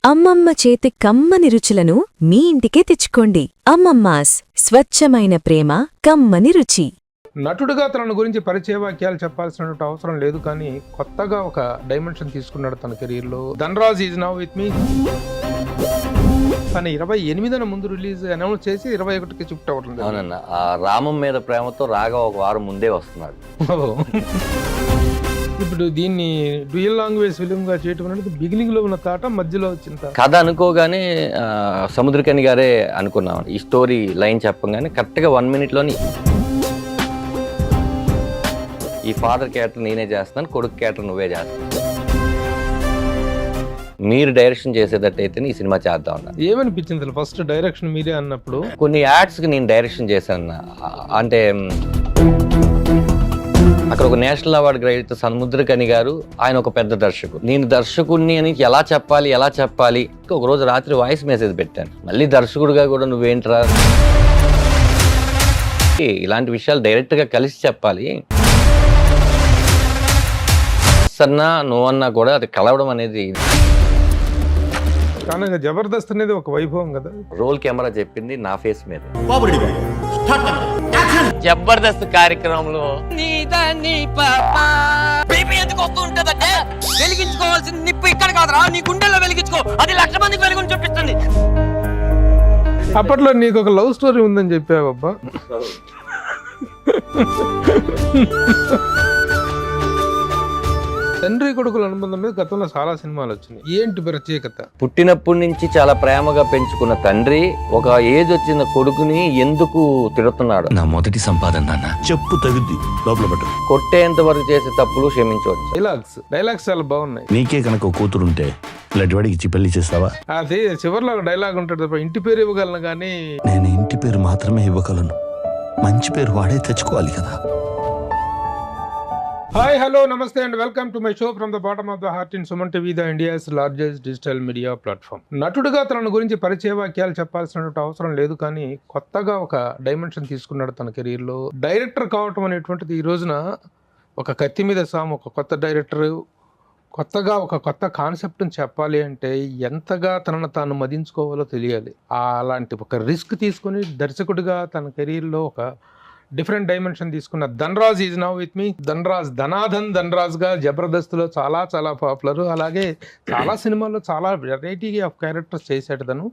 అమ్మమ్మ చేతి కమ్మని రుచులను మీ ఇంటికే తెచ్చుకోండి. అమ్మమ్మాస్ స్వచ్ఛమైన ప్రేమ కమ్మని రుచి. నటుడుగా తన గురించి పరిచయ వాక్యాలు చెప్పాల్సినటువంటి అవసరం లేదు, కానీ కొత్తగా ఒక డైమెన్షన్ తీసుకున్నాడు తన కెరీర్లో. Dhanraj is now with me. కానీ 28న ముందు రిలీజ్ అనౌన్స్ చేసి 21కి షిఫ్ట్ అవ్వడం. అవునన్న, ఆ రామం మీద ప్రేమతో రాగా ఒక వారం ముందే వస్తున్నాడు. ఇప్పుడు దీన్ని డ్యూయల్ లాంగ్వేజ్ ఫిల్మ్ గా చేయటం అనేది బిగినింగ్ లో ఉన్న తాట, మధ్యలో వచ్చిన కథ అనుకోగానే సముద్రకని గారే అనుకున్నాం. ఈ స్టోరీ లైన్ చెప్పగానే కరెక్ట్గా 1 minute-లోని ఈ ఫాదర్ క్యారెక్టర్ నేనే చేస్తాను, కొడుకు క్యారెక్టర్ నువ్వే చేస్తాను, మీరు డైరెక్షన్ చేసేటట్టయితే ఈ సినిమా చేద్దాం అన్న. ఏమనిపించింది ఫస్ట్ డైరెక్షన్ మీరే అన్నప్పుడు? కొన్ని యాడ్స్కి నేను డైరెక్షన్ చేశాను. అంటే అక్కడ ఒక నేషనల్ అవార్డు గ్రహీత సముద్రకని గారు, ఆయన ఒక పెద్ద దర్శకుడు. నేను దర్శకుడిని అని ఎలా చెప్పాలి ఒక రోజు రాత్రి వాయిస్ మెసేజ్ పెట్టాను. మళ్ళీ దర్శకుడిగా కూడా నువ్వేంట్రా, ఇలాంటి విషయాలు డైరెక్ట్గా కలిసి చెప్పాలి, అన్నా నువ్వన్నా కూడా అది కలవడం అనేది. కానీ జబర్దస్త్ అనేది ఒక వైభవం కదా. రోల్ కెమెరా చెప్పింది నా ఫేస్ మీద. జబర్దస్త్ కార్యక్రమంలో వెలిగించుకోవాల్సిన నిప్పు ఇక్కడ కాదురా, నీ గుండెల్లో వెలిగించుకో, అది 1,00,000 మందికి వెలుగుని చూపిస్తుంది. అప్పట్లో నీకు ఒక లవ్ స్టోరీ ఉందని చెప్పావబ్బా. తండ్రి కొడుకుల అనుబంధం మీద గతంలో చాలా సినిమాలు వచ్చినాయి. ఏంటి ప్రత్యేకత? పుట్టినప్పటి నుంచి చాలా ప్రేమగా పెంచుకున్న తండ్రి ఒక ఏజ్ వచ్చిన కొడుకుని ఎందుకు తిడుతున్నాడు? నా మొదటి సంపాదన నాన్న. చెప్పు తగుద్ది లోపల పెట్టు. కొట్టేంత వరకు చేసే తప్పులు క్షమించవచ్చు. డైలాగ్స్ చాలా బాగున్నాయి. నీకే కనుక కూతురుంటే లడ్వాడికి ఇచ్చి పెళ్లి చేస్తావా? అదే చివరిలో ఒక డైలాగ్ ఉంటాడు తప్ప ఇంటి పేరు ఇవ్వగలను కానీ నేను ఇంటి పేరు మాత్రమే ఇవ్వగలను, మంచి పేరు వాడే తెచ్చుకోవాలి కదా. Hi, hello, namaste and welcome to my show from the bottom of the heart in Suman TV, the India's largest digital media platform. నటుడుగా తన గురించి పరిచయ వాక్యాలు చెప్పాల్సినటువంటి అవసరం లేదు, కానీ కొత్తగా ఒక డైమెన్షన్ తీసుకున్నాడు తన కెరీర్లో. డైరెక్టర్ కావటం అనేటువంటిది ఈ రోజున ఒక కత్తి మీద సాము. ఒక కొత్త డైరెక్టర్ కొత్తగా ఒక కొత్త కాన్సెప్ట్ని చెప్పాలి అంటే ఎంతగా తనను తాను మదించుకోవాలో తెలియాలి. అలాంటి ఒక రిస్క్ తీసుకుని దర్శకుడిగా తన కెరీర్లో ఒక డిఫరెంట్ డైమెన్షన్ తీసుకున్న Dhanraj is now with me. Dhanraj గా జబర్దస్త్లో చాలా చాలా పాపులర్. అలాగే చాలా సినిమాల్లో చాలా వెరైటీ ఆఫ్ క్యారెక్టర్స్ చేశాడు తను.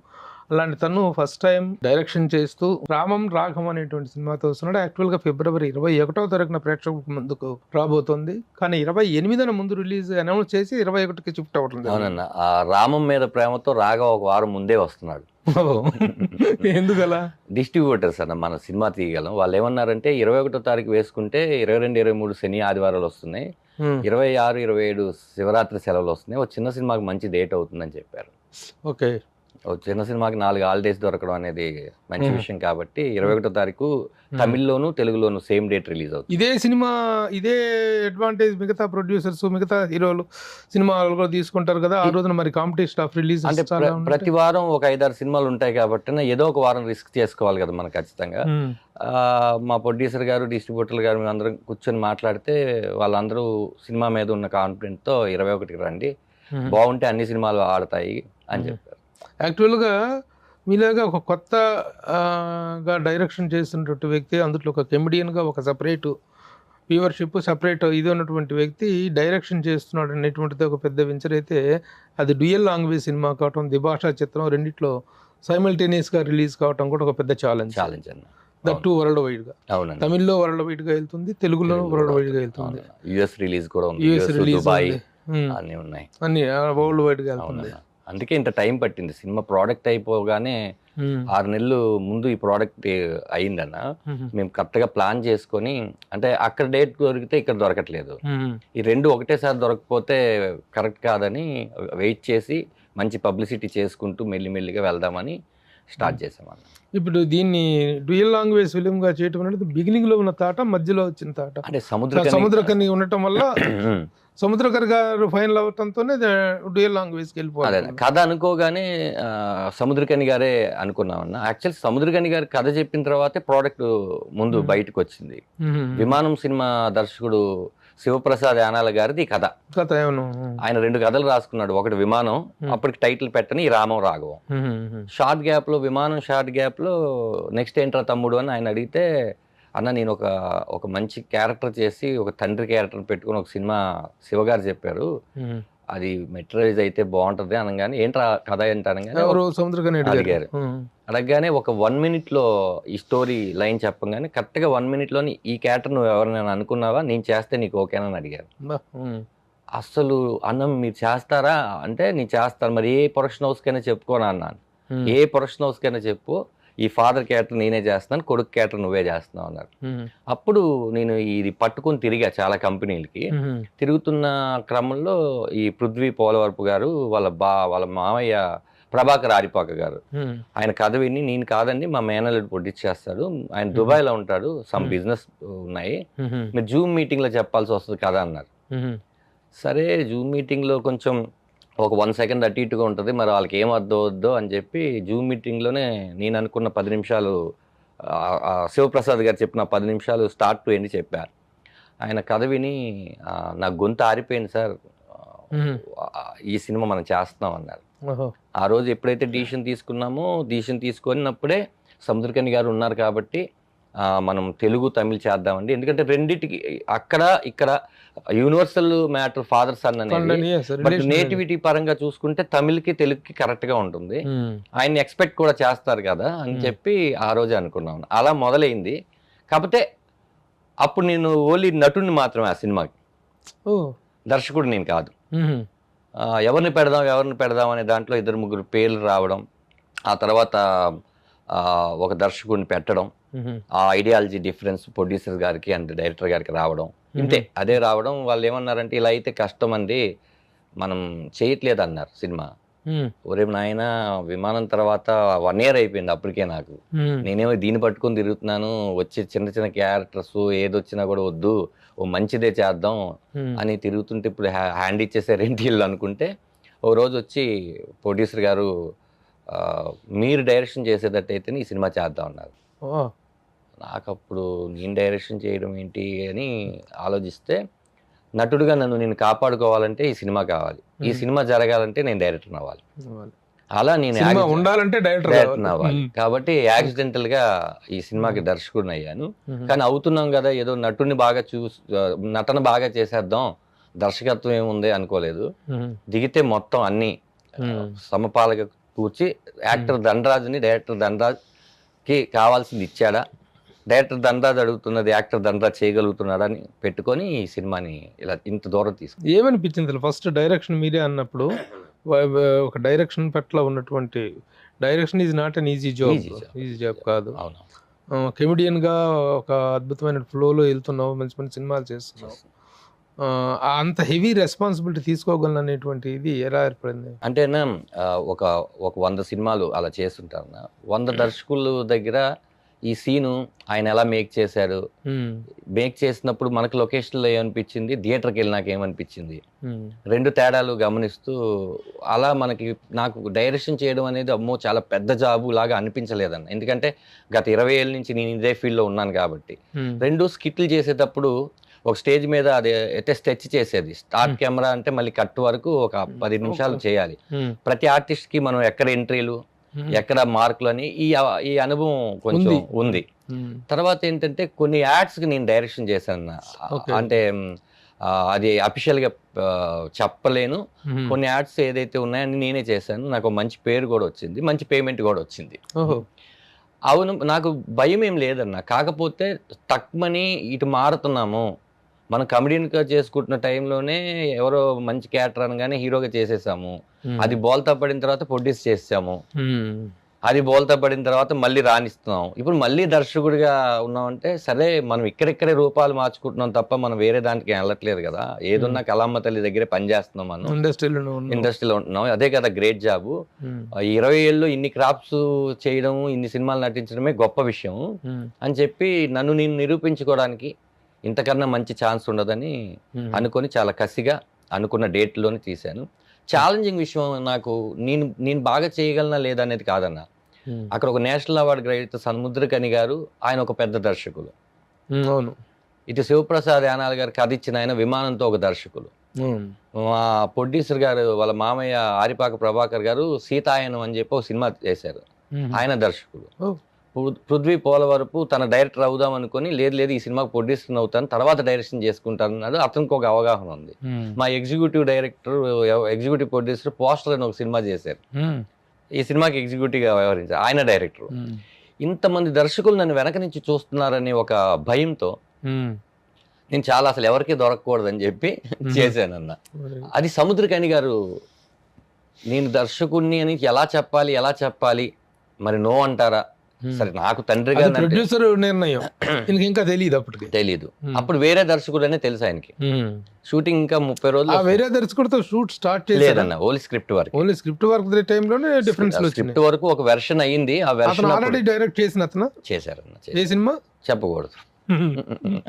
అలాంటి తను ఫస్ట్ టైం డైరెక్షన్ చేస్తూ రాఘవం అనేటువంటి సినిమాతో వస్తున్నాడు. యాక్చువల్గా February 21వ తారీఖున ప్రేక్షకులకు ముందుకు రాబోతోంది. కానీ 28న ముందు రిలీజ్ అనౌన్స్ చేసి 21కి షిఫ్ట్ అవ్వడం. అవునన్న, ఆ రామం మీద ప్రేమతో రాగా ఒక వారం ముందే వస్తున్నాడు. ఎందుకలా? డిస్ట్రిబ్యూటర్స్ అన్న మన సినిమా తీయగలం. వాళ్ళు ఏమన్నారంటే 21వ తారీఖు వేసుకుంటే 22, 23 శని ఆదివారాలు వస్తున్నాయి, 26, 27 శివరాత్రి సెలవులు వస్తున్నాయి, ఒక చిన్న సినిమాకి మంచి డేట్ అవుతుందని చెప్పారు. ఓకే, ఒక చిన్న సినిమాకి 4 హాలిడేస్ దొరకడం అనేది మంచి విషయం కాబట్టి 21వ తారీఖు తమిళ్లోను తెలుగులోను సేమ్ డేట్ రిలీజ్ అవుతుంది. ఇదే సినిమా ఇదే అడ్వాంటేజ్ మిగతా ప్రొడ్యూసర్స్ మిగతా హీరోలు సినిమాలు కూడా తీసుకుంటారు కదా. ఆ రోజున మరి కాంపిటీషన్ ఆఫ్ రిలీజ్ అంటే ప్రతి వారం ఒక 5-6 సినిమాలు ఉంటాయి కాబట్టి ఏదో ఒక వారం రిస్క్ చేసుకోవాలి కదా మనం ఖచ్చితంగా. మా ప్రొడ్యూసర్ గారు, డిస్ట్రిబ్యూటర్ గారు మేము అందరం కూర్చొని మాట్లాడితే వాళ్ళందరూ సినిమా మీద ఉన్న కాన్ఫిడెంట్తో 21కి రండి, బాగుంటే అన్ని సినిమాలు ఆడతాయి అని చెప్పారు. యాక్చువల్గా మీలాగా ఒక కొత్తగా డైరెక్షన్ చేస్తున్నటువంటి వ్యక్తి, అందులో ఒక కెమెడియన్గా ఒక సపరేట్ వ్యూవర్షిప్, సపరేట్ ఇది ఉన్నటువంటి వ్యక్తి డైరెక్షన్ చేస్తున్నాడు అనేటువంటిది ఒక పెద్ద వెంచర్ అయితే, అది డ్యూయల్ లాంగ్వేజ్ సినిమా కావటం, ద్విభాషా చిత్రం, రెండిట్లో సైమల్టేనియస్గా రిలీజ్ కావటం కూడా ఒక పెద్ద ఛాలెంజ్ అన్న. దట్ టు వరల్డ్ వైడ్గా. అవునండి, తమిళ్లో వరల్డ్ వైడ్గా వెళ్తుంది, తెలుగులో వరల్డ్ వైడ్గా వెళ్తుంది, యుఎస్ రిలీజ్ కూడా ఉంది, యుఎస్ రిలీజ్ అన్నీ ఉన్నాయి, అన్ని వరల్డ్ వైడ్గా వెళ్తుంది. అందుకే ఇంత టైం పట్టింది. సినిమా ప్రోడక్ట్ అయిపోగానే 6 నెలలు ముందు ఈ ప్రోడక్ట్ అయిందన్న. మేము కరెక్ట్గా ప్లాన్ చేసుకొని, అంటే అక్కడ డేట్ దొరికితే ఇక్కడ దొరకట్లేదు, ఈ రెండు ఒకటేసారి దొరకపోతే కరెక్ట్ కాదని వెయిట్ చేసి మంచి పబ్లిసిటీ చేసుకుంటూ మెల్లిమెల్లిగా వెళ్దామని స్టార్ట్ చేసామన్న. ఇప్పుడు దీన్ని డ్యూయల్ లాంగ్వేజ్ ఫిల్మ్ గా చేయటం అనేది బిగినింగ్ లో ఉన్న తాట, మధ్యలో వచ్చిన తాట. అంటే సముద్రకని ఉండటం వల్ల సముద్రకర్ గారు ఫైనల్ అవటంతోనే డ్యూయల్ లాంగ్వేజ్కి వెళ్ళిపోవాలి. కథ అనుకోగానే సముద్రకని గారే అనుకున్నామన్న. యాక్చువల్ సముద్రకని గారి కథ చెప్పిన తర్వాతే ప్రోడక్ట్ ముందు బయటకు వచ్చింది. విమానం సినిమా దర్శకుడు శివప్రసాద్ యానాల గారిది ఈ కథ. కథ ఏమను ఆయన 2 కథలు రాసుకున్నాడు. ఒకటి విమానం, అప్పటికి టైటిల్ పెట్టని ఈ రామం రాఘవం. షార్ట్ గ్యాప్ లో విమానం షార్ట్ గ్యాప్ లో నెక్స్ట్ ఏంట్రా తమ్ముడు అని ఆయన అడిగితే, అన్న నేను ఒక మంచి క్యారెక్టర్ చేసి ఒక తండ్రి క్యారెక్టర్ పెట్టుకుని ఒక సినిమా శివగారు చెప్పారు, అది మెటీరియలైజ్ అయితే బాగుంటది అనగానే ఏంట్రా కథ ఏంటి అనగానే ఎవరు సముద్రకని అడిగారు. అడగగానే ఒక 1 minute లో ఈ స్టోరీ లైన్ చెప్పగానే కరెక్ట్గా 1 minute లోని ఈ క్యారెక్టర్ నువ్వు ఎవరినైనా అనుకున్నావా, నేను చేస్తే నీకు ఓకేనని అడిగారు. అసలు అన్నం మీరు చేస్తారా అంటే నేను చేస్తాను, మరి ఏ ప్రొడక్షన్ హౌస్కైనా చెప్పుకోనా అన్నాను. ఏ ప్రొడక్షన్ హౌస్కైనా చెప్పు, ఈ ఫాదర్ క్యారెక్టర్ నేనే చేస్తున్నాను, కొడుకు క్యారెక్టర్ నువ్వే చేస్తున్నావు అన్నారు. అప్పుడు నేను ఇది పట్టుకుని తిరిగా చాలా కంపెనీలకి. తిరుగుతున్న క్రమంలో ఈ పృథ్వీ పోలవరపు గారు వాళ్ళ మామయ్య ప్రభాకర్ ఆరిపాక గారు ఆయన కథ విని, నేను కాదండి మా మేనల్లుడు ప్రొడ్యూస్ చేస్తాడు, ఆయన దుబాయ్లో ఉంటాడు, సమ్ బిజినెస్ ఉన్నాయి, మీరు జూమ్ మీటింగ్లో చెప్పాల్సి వస్తుంది కదా అన్నారు. సరే జూమ్ మీటింగ్లో కొంచెం ఒక 1 second అటు ఇటుగా ఉంటుంది, మరి వాళ్ళకి ఏం వద్దో అని చెప్పి జూమ్ మీటింగ్లోనే నేను అనుకున్న 10 నిమిషాలు శివప్రసాద్ గారు చెప్పిన 10 నిమిషాలు స్టార్ట్ టు ఎండ్ చెప్పారు. ఆయన కథ విని నాకు గొంతు ఆరిపోయింది సార్, ఈ సినిమా మనం చేస్తున్నాం అన్నారు. ఆ రోజు ఎప్పుడైతే డిసిషన్ తీసుకున్నప్పుడే సముద్రకని గారు ఉన్నారు కాబట్టి మనం తెలుగు తమిళ్ చేద్దామండి, ఎందుకంటే రెండిటికి అక్కడ ఇక్కడ యూనివర్సల్ మ్యాటర్ ఫాదర్ సన్ అనేది, బట్ నేటివిటీ పరంగా చూసుకుంటే తమిళ్కి తెలుగుకి కరెక్ట్ గా ఉంటుంది, ఆయన్ని ఎక్స్పెక్ట్ కూడా చేస్తారు కదా అని చెప్పి ఆ రోజే అనుకున్నాను. అలా మొదలైంది. కాకపోతే అప్పుడు నేను ఓన్లీ నటుడిని మాత్రమే ఆ సినిమాకి, దర్శకుడు నేను కాదు. ఎవరిని పెడదాం అనే దాంట్లో 2-3 పేర్లు రావడం, ఆ తర్వాత ఒక దర్శకుడిని పెట్టడం, ఆ ఐడియాలజీ డిఫరెన్స్ ప్రొడ్యూసర్ గారికి అండ్ డైరెక్టర్ గారికి రావడం, ఇంతే అదే రావడం. వాళ్ళు ఏమన్నారంటే ఇలా అయితే కష్టం అండి, మనం చేయట్లేదు అన్నారు సినిమా. ఒరే నాయన, విమానం తర్వాత 1 year అయిపోయింది అప్పటికే నాకు, నేనేమో దీన్ని పట్టుకొని తిరుగుతున్నాను, వచ్చే చిన్న చిన్న క్యారెక్టర్స్ ఏదొచ్చినా కూడా వద్దు, ఓ మంచిదే చేద్దాం అని తిరుగుతుంటే ఇప్పుడు హ్యాండ్ ఇచ్చేసారేంటి వీళ్ళు అనుకుంటే, ఓ రోజు వచ్చి ప్రొడ్యూసర్ గారు మీరు డైరెక్షన్ చేసేటట్టయితే ఈ సినిమా చేద్దాం అన్నారు. నాకు అప్పుడు నేను డైరెక్షన్ చేయడం ఏంటి అని ఆలోచిస్తే, నటుడుగా నేను కాపాడుకోవాలంటే ఈ సినిమా కావాలి, ఈ సినిమా జరగాలంటే నేను డైరెక్టర్ అవ్వాలి, అలా నేను ఉండాలంటే డైరెక్టర్ అవ్వాలి. కాబట్టి యాక్సిడెంటల్ గా ఈ సినిమాకి దర్శకుడిని అయ్యాను. కానీ అవుతున్నాం కదా, ఏదో నటుడిని బాగా నటన బాగా చేసేద్దాం, దర్శకత్వం ఏముంది అనుకోలేదు. దిగితే మొత్తం అన్ని సమపాలగా కూర్చి యాక్టర్ ధనరాజ్ని డైరెక్టర్ ధనరాజ్ కి కావాల్సింది ఇచ్చాడా, డైరెక్టర్ ధనరాజ్ అడుగుతున్నది యాక్టర్ ధనరాజ్ చేయగలుగుతున్నాడా అని పెట్టుకొని ఈ సినిమాని ఇలా ఇంత దూరం తీసుకు. ఏమనిపించింది ఫస్ట్ డైరెక్షన్ మీరే అన్నప్పుడు? ఒక డైరెక్షన్ పట్ల ఉన్నటువంటి, direction is not an easy job కాదు. కెమిడియన్ గా ఒక అద్భుతమైన ఫ్లోలో వెళ్తున్నావు, మంచి మంచి సినిమాలు చేస్తున్నావు, అంత హెవీ రెస్పాన్సిబిలిటీ తీసుకోగలను అనేటువంటి ఇది ఎలా ఏర్పడింది? అంటే ఒక 100 సినిమాలు అలా చేస్తుంటారు. 100 దర్శకుల దగ్గర ఈ సీను ఆయన ఎలా మేక్ చేశారు, మేక్ చేసినప్పుడు మనకు లొకేషన్లో ఏమనిపించింది, థియేటర్కి వెళ్ళి నాకు ఏమనిపించింది, 2 తేడాలు గమనిస్తూ అలా నాకు డైరెక్షన్ చేయడం అనేది అమ్మో చాలా పెద్ద జాబు లాగా అనిపించలేదన్న. ఎందుకంటే గత 20 ఏళ్ళ నుంచి నేను ఇదే ఫీల్డ్లో ఉన్నాను కాబట్టి. 2 స్కిట్లు చేసేటప్పుడు ఒక స్టేజ్ మీద అది అయితే స్టెచ్ చేసేది, స్టార్ట్ కెమెరా అంటే మళ్ళీ కట్ వరకు ఒక 10 నిమిషాలు చేయాలి. ప్రతి ఆర్టిస్ట్ కి మనం ఎక్కడ ఎంట్రీలు ఎక్కడ మార్కులు అని ఈ అనుభవం కొంచెం ఉంది. తర్వాత ఏంటంటే కొన్ని యాడ్స్ కి నేను డైరెక్షన్ చేశాను, అంటే అది అఫీషియల్ గా చెప్పలేను. కొన్ని యాడ్స్ ఏదైతే ఉన్నాయని నేనే చేశాను, నాకు మంచి పేరు కూడా వచ్చింది, మంచి పేమెంట్ కూడా వచ్చింది. అవును, నాకు భయం ఏం లేదన్న. కాకపోతే తక్కువని ఇటు మారుతున్నాము, మనం కమెడియన్గా చేసుకుంటున్న టైంలోనే ఎవరో మంచి క్యారెక్టర్ అనగానే హీరోగా చేసేసాము, అది బోల్తా పడిన తర్వాత ప్రొడ్యూస్ చేసాము, అది బోల్తా పడిన తర్వాత మళ్ళీ రాణిస్తున్నాం, ఇప్పుడు మళ్ళీ దర్శకుడిగా ఉన్నామంటే సరే మనం ఇక్కడిక్కడే రూపాలు మార్చుకుంటున్నాం తప్ప మనం వేరే దానికి వెళ్ళట్లేదు కదా. ఏదున్నా కళామ్మ తల్లి దగ్గరే పనిచేస్తున్నాం, మనం ఇండస్ట్రీలో ఉంటున్నాం, అదే కదా గ్రేట్ జాబు. 20 ఏళ్ళు ఇన్ని క్రాఫ్ట్స్ చేయడం, ఇన్ని సినిమాలు నటించడమే గొప్ప విషయం అని చెప్పి నన్ను నేను నిరూపించుకోవడానికి ఇంతకన్నా మంచి ఛాన్స్ ఉండదని అనుకొని చాలా కసిగా అనుకున్న డేట్లోనే తీశాను. ఛాలెంజింగ్ విషయం నాకు, నేను బాగా చేయగలనా లేదా అనేది కాదన్న. అక్కడ ఒక నేషనల్ అవార్డు గ్రహీత సముద్రకని గారు, ఆయన ఒక పెద్ద దర్శకులు. అవును, ఇటు శివప్రసాద్ యానాల్ గారు కథ ఇచ్చిన ఆయన విమానంతో ఒక దర్శకులు, మా ప్రొడ్యూసర్ గారు వాళ్ళ మామయ్య ఆరిపాక ప్రభాకర్ గారు సీతాయనం అని చెప్పి ఒక సినిమా చేశారు, ఆయన దర్శకులు. పృథ్వీ పోలవరపు తన డైరెక్టర్ అవుదాం అనుకుని లేదు ఈ సినిమాకి ప్రొడ్యూసర్ అవుతాను తర్వాత డైరెక్షన్ చేసుకుంటానన్నాడు. అతనికి ఒక అవగాహన ఉంది. మా ఎగ్జిక్యూటివ్ ప్రొడ్యూసర్ పోస్టర్ అని ఒక సినిమా చేశారు, ఈ సినిమాకి ఎగ్జిక్యూటివ్గా వ్యవహరించారు, ఆయన డైరెక్టర్. ఇంతమంది దర్శకులు నన్ను వెనక నుంచి చూస్తున్నారని ఒక భయంతో నేను చాలా అసలు ఎవరికీ దొరకకూడదని చెప్పి చేశానన్న. అది సముద్రకని గారు నేను దర్శకుడిని అని ఎలా చెప్పాలి మరి నో అంటారా, సరే నాకు తండ్రిగా ప్రొడ్యూసర్ నిర్ణయం ఇంకా తెలియదు, అప్పటికి తెలీదు. అప్పుడు వేరే దర్శకుడు అనే తెలుసు ఆయనకి. షూటింగ్ ఇంకా 30 రోజులు వేరే దర్శకుడితో షూట్ స్టార్ట్ లేదన్న, ఓన్లీ స్క్రిప్ట్ వర్క్ టైంలోనే డిఫరెన్స్ స్క్రిప్ట్ వరకు ఒక వెర్షన్ అయ్యింది. ఆ వెర్షన్ ఆల్రెడీ డైరెక్ట్ చేసిన అతను చేశారన్న. ఏ సినిమా చెప్పకూడదు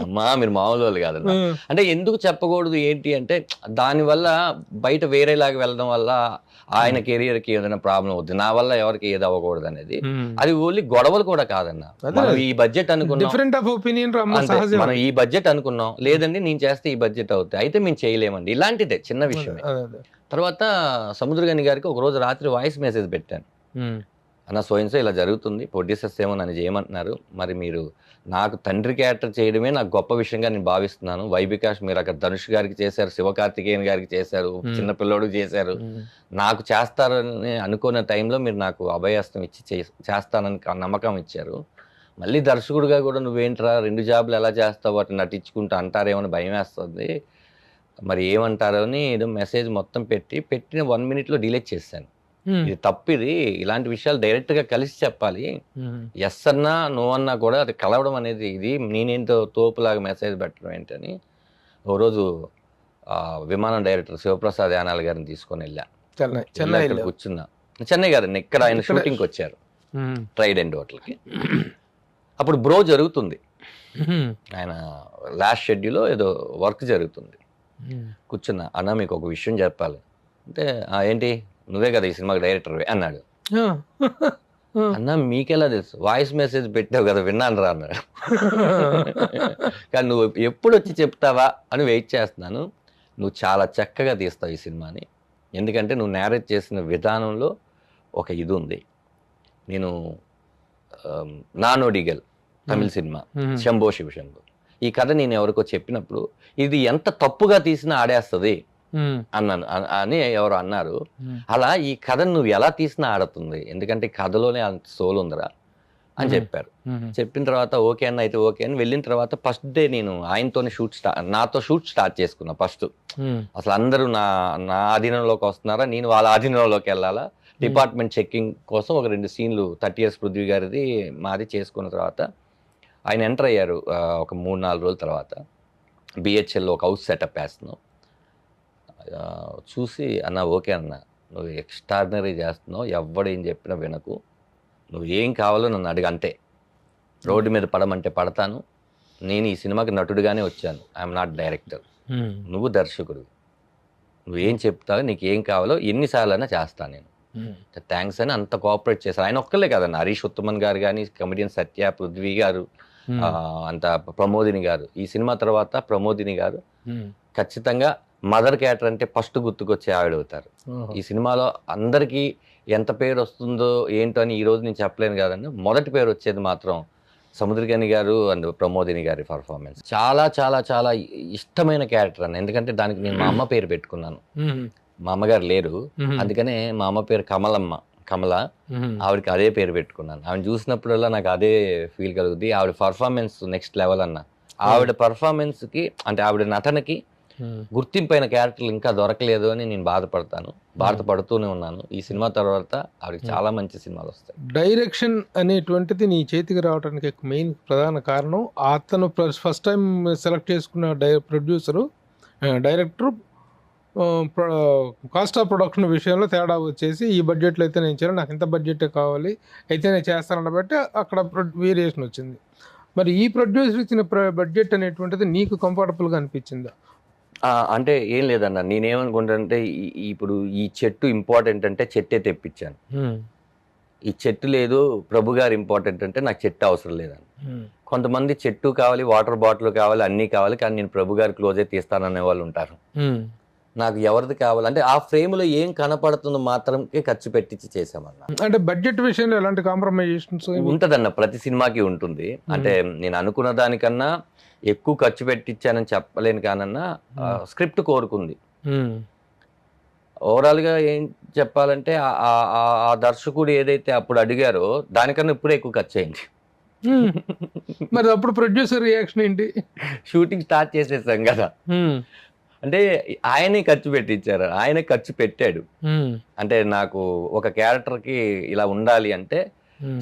అమ్మా, మీరు మామూలు వాళ్ళు కాదన్న. అంటే ఎందుకు చెప్పకూడదు ఏంటి అంటే దానివల్ల బయట వేరేలాగా వెళ్ళడం వల్ల ఆయన కెరియర్ కి ఏదైనా ప్రాబ్లం అవుతుంది, నా వల్ల ఎవరికి ఏది అవ్వకూడదు అనేది. అది ఓన్లీ గొడవలు కూడా కాదన్న. మనం ఈ బడ్జెట్ అనుకున్నాం, డిఫరెంట్ ఆఫ్ ఒపీనియన్ మనం ఈ బడ్జెట్ అనుకున్నాం, లేదండి నేను చేస్తే ఈ బడ్జెట్ అవుతుంది, అయితే మేము చేయలేమండి, ఇలాంటిదే చిన్న విషయమే. తర్వాత సముద్రగని గారికి ఒక రోజు రాత్రి వాయిస్ మెసేజ్ పెట్టాను, అన్న సోయిన్సో ఇలా జరుగుతుంది, ప్రొడ్యూసర్స్ ఏమో నన్ను చేయమంటున్నారు, మరి మీరు నాకు తండ్రి క్యారెక్టర్ చేయడమే నాకు గొప్ప విషయంగా నేను భావిస్తున్నాను. వైబికాష్ మీరు అక్కడ ధనుష్ గారికి చేశారు, శివకార్తికేయన్ గారికి చేశారు, చిన్న పిల్లోడికి చేశారు, నాకు చేస్తారని అనుకున్న టైంలో మీరు నాకు అభయస్తం ఇచ్చి చేస్తానని నమ్మకం ఇచ్చారు. మళ్ళీ దర్శకుడిగా కూడా నువ్వేంట్రా 2 జాబులు ఎలా చేస్తావు, వాటిని నటించుకుంటూ అంటారేమని భయం వేస్తుంది, మరి ఏమంటారో అని ఏదో మెసేజ్ మొత్తం పెట్టిన 1 minute డిలీట్ చేశాను. ఇది తప్పిది, ఇలాంటి విషయాలు డైరెక్ట్ గా కలిసి చెప్పాలి, ఎస్ అన్నా నో అన్నా కూడా అది కలవడం అనేది ఇది, నేనేంటో తోపులాగా మెసేజ్ పెట్టడం ఏంటని ఓ రోజు విమానం డైరెక్టర్ శివప్రసాద్ యానాల్ గారిని తీసుకొని వెళ్ళా. చెన్నై కూర్చున్నా, చెన్నై గారిని ఇక్కడ ఆయన షూటింగ్కి వచ్చారు ట్రైడెంట్ హోటల్కి. అప్పుడు బ్రో జరుగుతుంది, ఆయన లాస్ట్ షెడ్యూల్లో ఏదో వర్క్ జరుగుతుంది. కూర్చున్నా, అన్న మీకు ఒక విషయం చెప్పాలి అంటే ఏంటి, నువ్వే కదా ఈ సినిమాకి డైరెక్టర్ అన్నాడు. అన్న మీకెలా తెలుసు, వాయిస్ మెసేజ్ పెట్టావు కదా విన్నాను రా అన్నాడు. కానీ నువ్వు ఎప్పుడు వచ్చి చెప్తావా అని వెయిట్ చేస్తున్నాను, నువ్వు చాలా చక్కగా తీస్తావు ఈ సినిమాని, ఎందుకంటే నువ్వు నేరేట్ చేసిన విధానంలో ఒక ఇది ఉంది. నేను నానోడిగల్ తమిళ సినిమా శంభో శివశంభో, ఈ కథ నేను ఎవరికో చెప్పినప్పుడు ఇది ఎంత తప్పుగా తీసినా ఆడేస్తుంది అన్నాను అని ఎవరు అన్నారు. అలా ఈ కథను నువ్వు ఎలా తీసినా ఆడుతుంది, ఎందుకంటే కథలోనే అంత సోల్ ఉందిరా అని చెప్పారు. చెప్పిన తర్వాత ఓకే అన్న, అయితే ఓకే అని వెళ్ళిన తర్వాత ఫస్ట్ డే నేను ఆయనతోనే నాతో షూట్ స్టార్ట్ చేసుకున్నా. ఫస్ట్ అసలు అందరూ నా ఆధీనంలోకి వస్తున్నారా, నేను వాళ్ళ ఆధీనంలోకి వెళ్ళాలా, డిపార్ట్మెంట్ చెక్కింగ్ కోసం ఒక 2 సీన్లు 30 years పృథ్వీ గారిది మాది చేసుకున్న తర్వాత ఆయన ఎంటర్ అయ్యారు. ఒక 3-4 రోజుల తర్వాత బిహెచ్ఎల్లో ఒక హౌస్ సెటప్ వేస్తున్నాం. చూసి అన్న ఓకే అన్న, నువ్వు ఎక్స్ట్రాడినరీ చేస్తున్నావు, ఎవడేం చెప్పినా వినకు, నువ్వు ఏం కావాలో నన్ను అడిగి, అంతే, రోడ్డు మీద పడమంటే పడతాను, నేను ఈ సినిమాకి నటుడిగానే వచ్చాను, ఐఎమ్ నాట్ డైరెక్టర్, నువ్వు దర్శకుడు, నువ్వేం చెప్తావో నీకు ఏం కావాలో ఎన్నిసార్లు అయినా చేస్తాను నేను, థ్యాంక్స్ అని అంత కోఆపరేట్ చేశారు. ఆయన ఒక్కలే కదన్న, హరీష్ ఉత్తమన్ గారు కానీ, కమెడియన్ సత్య, పృథ్వీ గారు, అంత ప్రమోదిని గారు. ఈ సినిమా తర్వాత ప్రమోదిని గారు ఖచ్చితంగా మదర్ క్యారెక్టర్ అంటే ఫస్ట్ గుర్తుకొచ్చే ఆవిడ అవుతారు. ఈ సినిమాలో అందరికీ ఎంత పేరు వస్తుందో ఏంటో అని ఈ రోజు నేను చెప్పలేను కాదండి, మొదటి పేరు వచ్చేది మాత్రం సముద్రకని గారు అండ్ ప్రమోదిని గారి పర్ఫార్మెన్స్. చాలా చాలా చాలా ఇష్టమైన క్యారెక్టర్ అన్న, ఎందుకంటే దానికి నేను మా అమ్మ పేరు పెట్టుకున్నాను. మా అమ్మగారు లేరు, అందుకనే మా అమ్మ పేరు కమల, ఆవిడకి అదే పేరు పెట్టుకున్నాను. ఆవిడ చూసినప్పుడల్లా నాకు అదే ఫీల్ కలుగుద్ది. ఆవిడ పర్ఫార్మెన్స్ నెక్స్ట్ లెవెల్ అన్న. ఆవిడ పర్ఫార్మెన్స్కి అంటే ఆవిడ నటనకి గుర్తింపైన క్యారెక్టర్లు ఇంకా దొరకలేదు అని నేను బాధపడుతూనే ఉన్నాను. ఈ సినిమా తర్వాత ఆవిడకి చాలా మంచి సినిమాలు వస్తాయి. డైరెక్షన్ అనేటువంటిది నీ చేతికి రావడానికి మెయిన్ ప్రధాన కారణం, అతను ఫస్ట్ టైం సెలెక్ట్ చేసుకున్న డైరెక్టర్ కాస్ట్ ఆఫ్ ప్రొడక్షన్ విషయంలో తేడా వచ్చేసి ఈ బడ్జెట్లో అయితే నేను చేయను, నాకు ఇంత బడ్జెటే కావాలి, అయితే నేను చేస్తానని బట్టి అక్కడ వేరియేషన్ వచ్చింది. మరి ఈ ప్రొడ్యూసర్ ఇచ్చిన బడ్జెట్ అనేటువంటిది నీకు కంఫర్టబుల్గా అనిపించిందా? అంటే ఏం లేదన్న, నేనేమనుకుంటానంటే ఇప్పుడు ఈ చెట్టు ఇంపార్టెంట్ అంటే చెట్టే తెప్పించాను, ఈ చెట్టు లేదు ప్రభు గారు ఇంపార్టెంట్ అంటే నాకు చెట్టు అవసరం లేదని. కొంతమంది చెట్టు కావాలి, వాటర్ బాటిల్ కావాలి, అన్నీ కావాలి, కానీ నేను ప్రభు గారి క్లోజే తీస్తాననే వాళ్ళు ఉంటారు. నాకు ఎవరిది కావాలి అంటే ఆ ఫ్రేమ్లో ఏం కనపడుతుందో మాత్రమే ఖర్చు పెట్టించి చేసామన్నా. అంటే బడ్జెట్ విషయంలో ఎలాంటి కాంప్రమైజేషన్స్ ఉంటదన్న, ప్రతి సినిమాకి ఉంటుంది. అంటే నేను అనుకున్న దానికన్నా ఎక్కువ ఖర్చు పెట్టించానని చెప్పలేను కానన్నా స్క్రిప్ట్ కోరుకుంది. ఓవరాల్ గా ఏం చెప్పాలంటే ఆ దర్శకుడు ఏదైతే అప్పుడు అడిగారో దానికన్నా ఇప్పుడే ఎక్కువ ఖర్చు అయింది. మరి అప్పుడు ప్రొడ్యూసర్ రియాక్షన్ ఏంటి? షూటింగ్ స్టార్ట్ చేసేసాం కదా, అంటే ఆయనే ఖర్చు పెట్టించారు, ఆయనే ఖర్చు పెట్టాడు. అంటే నాకు ఒక క్యారెక్టర్ కి ఇలా ఉండాలి అంటే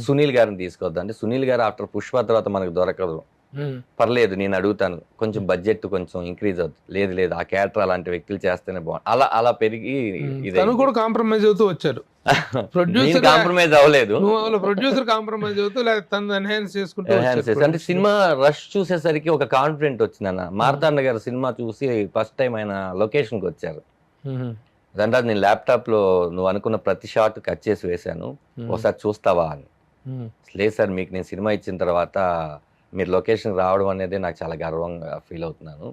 సునీల్ గారిని తీసుకొద్దాం అంటే సునీల్ గారు ఆఫ్టర్ పుష్ప తర్వాత మనకు దొరకదు, పర్లేదు నేను అడుగుతాను, కొంచెం బడ్జెట్ కొంచెం ఇంక్రీజ్ అవుతుంది, లేదు లేదు ఆ క్యారెక్టర్ అలాంటి వ్యక్తులు చేస్తేనే బాగుంది, అలా అలా పెరిగి తను కూడా కాంప్రమైజ్ అవుతూ వచ్చారు. ప్రొడ్యూసర్ కాంప్రమైజ్ అవ్వలేదు, ప్రొడ్యూసర్ కాంప్రమైజ్ అవుతూ తను ఎన్హాన్స్ చేసుకుంటూ అంటే సినిమా రష్ చూసేసరికి ఒక కాన్ఫిడెంట్ వచ్చిందన్న. మార్తాండ గారు సినిమా చూసి ఫస్ట్ టైం ఆయన లొకేషన్కి వచ్చారు. అంటే నేను ల్యాప్టాప్ లో నువ్వు అనుకున్న ప్రతి షాట్ కట్ చేసి వేశాను, ఒకసారి చూస్తావా అని. లేదు సార్, మీకు నేను సినిమా ఇచ్చిన తర్వాత మీరు లొకేషన్ రావడం అనేది నాకు చాలా గర్వంగా ఫీల్ అవుతున్నాను.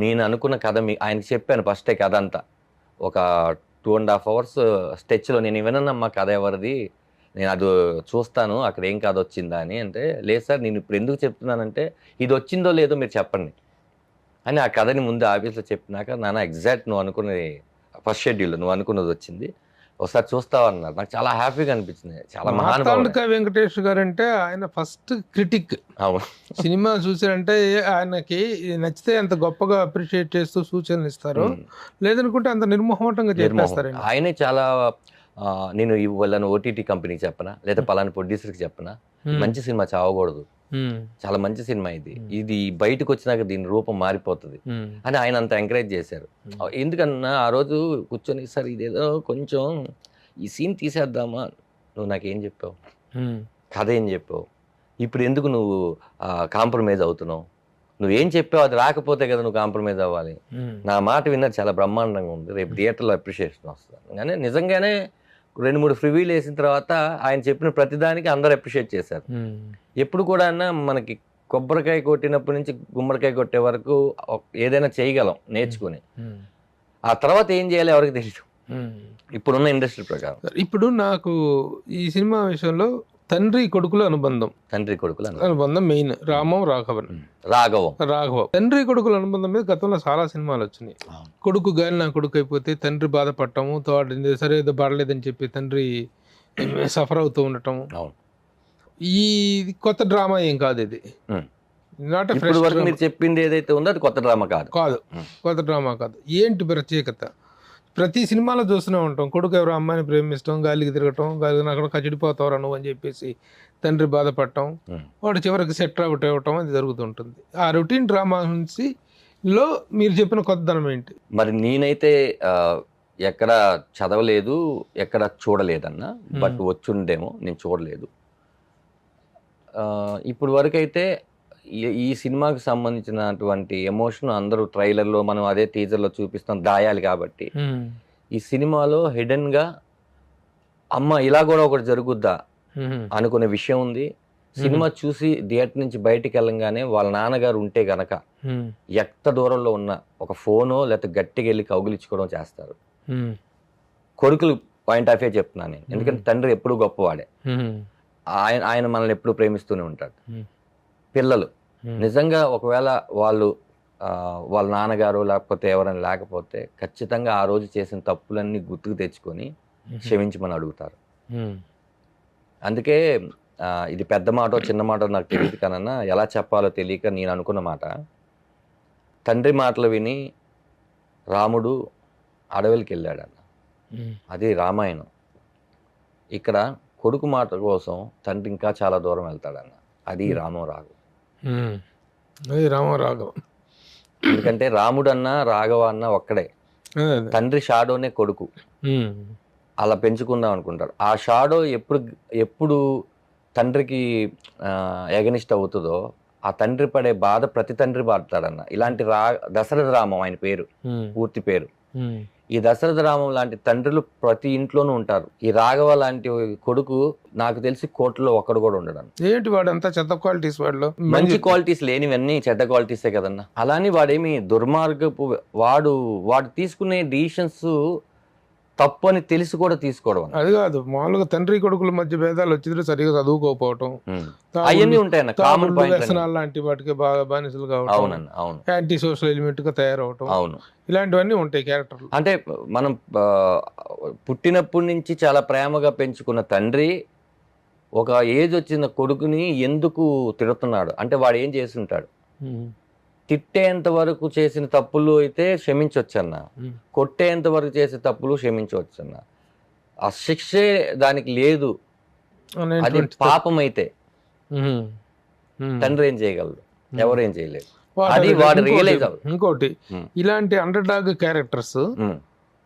నేను అనుకున్న కథ ఆయనకి చెప్పాను ఫస్టే, కథ అంతా ఒక 2.5 hours స్టెచ్లో నేను వినమ్మా కథ ఎవరిది, నేను అది చూస్తాను అక్కడ ఏం కథ వచ్చిందా అని. అంటే లేదు సార్, నేను ఇప్పుడు ఎందుకు చెప్తున్నానంటే ఇది వచ్చిందో లేదో మీరు చెప్పండి అని ఆ కథని ముందు ఆఫీస్లో చెప్పినాక, నాన్న ఎగ్జాక్ట్ నువ్వు అనుకున్నది ఫస్ట్ షెడ్యూల్ నువ్వు అనుకున్నది వచ్చింది, ఒకసారి చూస్తావా అన్నారు. నాకు చాలా హ్యాపీగా అనిపించింది. చాలా మార్తాండ వెంకటేష్ గారు అంటే ఆయన ఫస్ట్ క్రిటిక్. సినిమా చూసారంటే ఆయనకి నచ్చితే అంత గొప్పగా అప్రిషియేట్ చేస్తూ సూచనలు ఇస్తారు, లేదనుకుంటే అంత నిర్మోహమాటంగా చెప్పేస్తారు. ఆయనే చాలా నేను వాళ్ళని ఓటీటీ కంపెనీకి చెప్పనా, లేదా పలానా ప్రొడ్యూసర్కి చెప్పనా, మంచి సినిమా చావకూడదు, చాలా మంచి సినిమా ఇది బయటకు వచ్చినాక దీని రూపం మారిపోతుంది అని ఆయన అంత ఎంకరేజ్ చేశారు. ఎందుకన్నా ఆ రోజు కూర్చొని సార్ ఇదేదో కొంచెం ఈ సీన్ తీసేద్దామా, నువ్వు నాకేం చెప్పావు, కథ ఏం చెప్పావు, ఇప్పుడు ఎందుకు నువ్వు కాంప్రమైజ్ అవుతున్నావు, నువ్వేం చెప్పావు అది రాకపోతే కదా నువ్వు కాంప్రమైజ్ అవ్వాలి. నా మాట విన్నది చాలా బ్రహ్మాండంగా ఉంది, రేపు థియేటర్లో అప్రిషియేషన్ వస్తుంది. కానీ నిజంగానే 2-3 ఫ్రివ్యూలు వేసిన తర్వాత ఆయన చెప్పిన ప్రతిదానికి అందరూ అప్రిషియేట్ చేశారు. ఎప్పుడు కూడా మనకి కొబ్బరికాయ కొట్టినప్పటి నుంచి గుమ్మడికాయ కొట్టే వరకు ఏదైనా చేయగలం నేర్చుకుని, ఆ తర్వాత ఏం చేయాలి ఎవరికి తెలియదు ఇప్పుడున్న ఇండస్ట్రీ ప్రకారం. ఇప్పుడు నాకు ఈ సినిమా విషయంలో తండ్రి కొడుకుల అనుబంధం మెయిన్. రాఘవం తండ్రి కొడుకుల అనుబంధం మీద గతంలో చాలా సినిమాలు వచ్చినాయి. కొడుకు గాని నా కొడుకు అయిపోతే తండ్రి బాధపడటము, సరే ఏదో పడలేదని చెప్పి తండ్రి సఫర్ అవుతూ ఉండటం. ఈ కొత్త డ్రామా ఏం కాదు, ఇది మీరు చెప్పింది ఏదైతే ఉందో అది కొత్త డ్రామా కాదు. కొత్త డ్రామా కాదు. ఏంటి ప్రత్యేకత? ప్రతి సినిమాలో చూస్తూనే ఉంటాం, కొడుకు ఎవరో అమ్మాయిని ప్రేమిస్తాం, గాలికి తిరగటం, అక్కడ కచ్చిడిపోతావరా నువ్వు అని చెప్పేసి తండ్రి బాధపడటం, వాడు చివరికి సెట్ అవుట్ అవ్వటం అది జరుగుతుంటుంది. ఆ రొటీన్ డ్రామా నుంచి లో మీరు చెప్పిన కొత్తదనం ఏంటి? మరి నేనైతే ఎక్కడ చదవలేదు, ఎక్కడ చూడలేదన్నా, బట్ వచ్చుండేమో, నేను చూడలేదు. ఇప్పుడు వరకు అయితే ఈ సినిమాకి సంబంధించినటువంటి ఎమోషన్ అందరూ ట్రైలర్లో మనం అదే టీజర్లో చూపిస్తాం దాయాలి కాబట్టి, ఈ సినిమాలో హిడెన్ గా అమ్మ ఇలా కూడా ఒకటి జరుగుద్దా అనుకునే విషయం ఉంది. సినిమా చూసి థియేటర్ నుంచి బయటికి వెళ్ళంగానే వాళ్ళ నాన్నగారు ఉంటే గనక ఎంత దూరంలో ఉన్న ఒక ఫోనో లేకపోతే గట్టిగా వెళ్ళి కౌగిలించుకోవడం చేస్తారు. కొడుకులు పాయింట్ ఆఫ్ వ్యూ చెప్తున్నాను నేను, ఎందుకంటే తండ్రి ఎప్పుడు గొప్పవాడే, ఆయన మనల్ని ఎప్పుడు ప్రేమిస్తూనే ఉంటాడు. పిల్లలు నిజంగా ఒకవేళ వాళ్ళ నాన్నగారు లేకపోతే ఎవరైనా లేకపోతే ఖచ్చితంగా ఆ రోజు చేసిన తప్పులన్నీ గుర్తుకు తెచ్చుకొని క్షమించమని అడుగుతారు. అందుకే ఇది పెద్ద మాట చిన్న మాట నాకు తెలియదు కన్నా ఎలా చెప్పాలో తెలియక నేను అనుకున్న మాట, తండ్రి మాటలు విని రాముడు అడవికి వెళ్ళాడన్న, అది రామాయణం. ఇక్కడ కొడుకు మాట కోసం తండ్రి ఇంకా చాలా దూరం వెళ్తాడన్న, అది రాఘవం. ఎందుకంటే రాముడు అన్న రాఘవ అన్న ఒక్కడే, తండ్రి షాడోనే కొడుకు, అలా పెంచుకుందాం అనుకుంటాడు. ఆ షాడో ఎప్పుడు తండ్రికి ఎగనిస్ట్ అవుతుందో ఆ తండ్రి పడే బాధ ప్రతి తండ్రి పడతాడన్న. ఇలాంటి దశరథ రామం ఆయన పేరు, పూర్తి పేరు. ఈ దశరథ రామం లాంటి తండ్రులు ప్రతి ఇంట్లోనూ ఉంటారు. ఈ రాఘవ లాంటి కొడుకు నాకు తెలిసి కోట్లలో ఒక్కడు కూడా ఉండడం. ఏంటి వాడు అంతా చెత్త క్వాలిటీస్, వాడు మంచి క్వాలిటీస్ లేనివన్నీ చెడ్డ క్వాలిటీసే కదన్నా. అలాని వాడేమి దుర్మార్గపు వాడు తీసుకునే డిసిషన్స్ తప్పు అని తెలిసి కూడా తీసుకోవడం. అది కాదు, మామూలుగా తండ్రి కొడుకుల మధ్య భేదాలు వచ్చిದ್ರೆ సరిగా చదువుకోకపోవటం, అవన్నీ ఉంటాయన్న కామన్ పాయింట్ వ్యసనాలు లాంటి వాటికి బాగా బానిసలు కావడం, అవునన్న అవును, యాంటీ సోషల్ ఎలిమెంట్ గా తయారవటం, అవును, ఇలాంటివన్నీ ఉంటాయి క్యారెక్టర్లు. అంటే మనం పుట్టినప్పటి నుంచి చాలా ప్రేమగా పెంచుకున్న తండ్రి ఒక ఏజ్ వచ్చిన కొడుకుని ఎందుకు తిడుతున్నాడు అంటే వాడు ఏం చేసి ఉంటాడు. తిట్టేంత వరకు చేసిన తప్పులు అయితే క్షమించవచ్చన్న, కొట్టేంత వరకు చేసే తప్పులు క్షమించవచ్చన్న. ఆ శిక్షే దానికి లేదు, అది పాపం అయితే తండ్రి ఏం చేయగలరు, ఎవరేం చేయలేరు. అది వాడు రియలైజ్ అవ్వదు. ఇంకోటి, ఇలాంటి అండర్ డాగ్ క్యారెక్టర్స్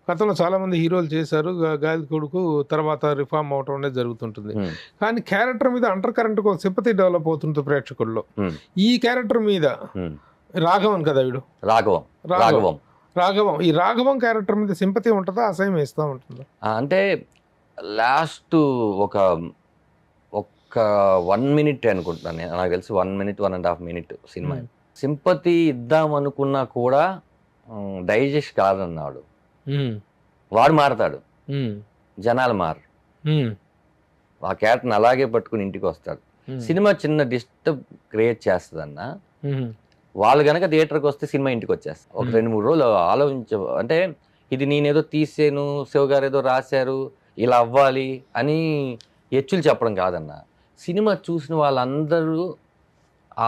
గతంలో చాలా మంది హీరోలు చేశారు. గాలి కొడుకు తర్వాత రిఫార్మ్ అవటం అనేది జరుగుతుంటుంది. కానీ క్యారెక్టర్ మీద అండర్ కరెంట్ ఒక సింపతి డెవలప్ అవుతుంది ప్రేక్షకుల్లో. ఈ క్యారెక్టర్ మీద రాఘవన్ కదా వీడు, రాఘవం ఈ రాఘవం క్యారెక్టర్ మీద సింపతి ఉంటుందా, అసహ్యం వేస్తూ ఉంటుందా? అంటే లాస్ట్ ఒక 1 minute అనుకుంటున్నాను, నాకు తెలిసి 1 minute 1.5 minute సినిమా. సింపతి ఇద్దాం అనుకున్నా కూడా డైజెస్ట్ కాదన్నాడు. వాడు మారతాడు, జనాలు మారు, ఆ క్యారెక్టర్ని అలాగే పట్టుకుని ఇంటికి వస్తాడు. సినిమా చిన్న డిస్టర్బ్ క్రియేట్ చేస్తుంది అన్న. వాళ్ళు కనుక థియేటర్కి వస్తే సినిమా ఇంటికి వచ్చేస్తారు. ఒక 2-3 రోజులు అంటే ఇది నేనేదో తీసాను, శివ గారు ఏదో రాశారు, ఇలా అవ్వాలి అని ఎచ్చులు చెప్పడం కాదన్న. సినిమా చూసిన వాళ్ళందరూ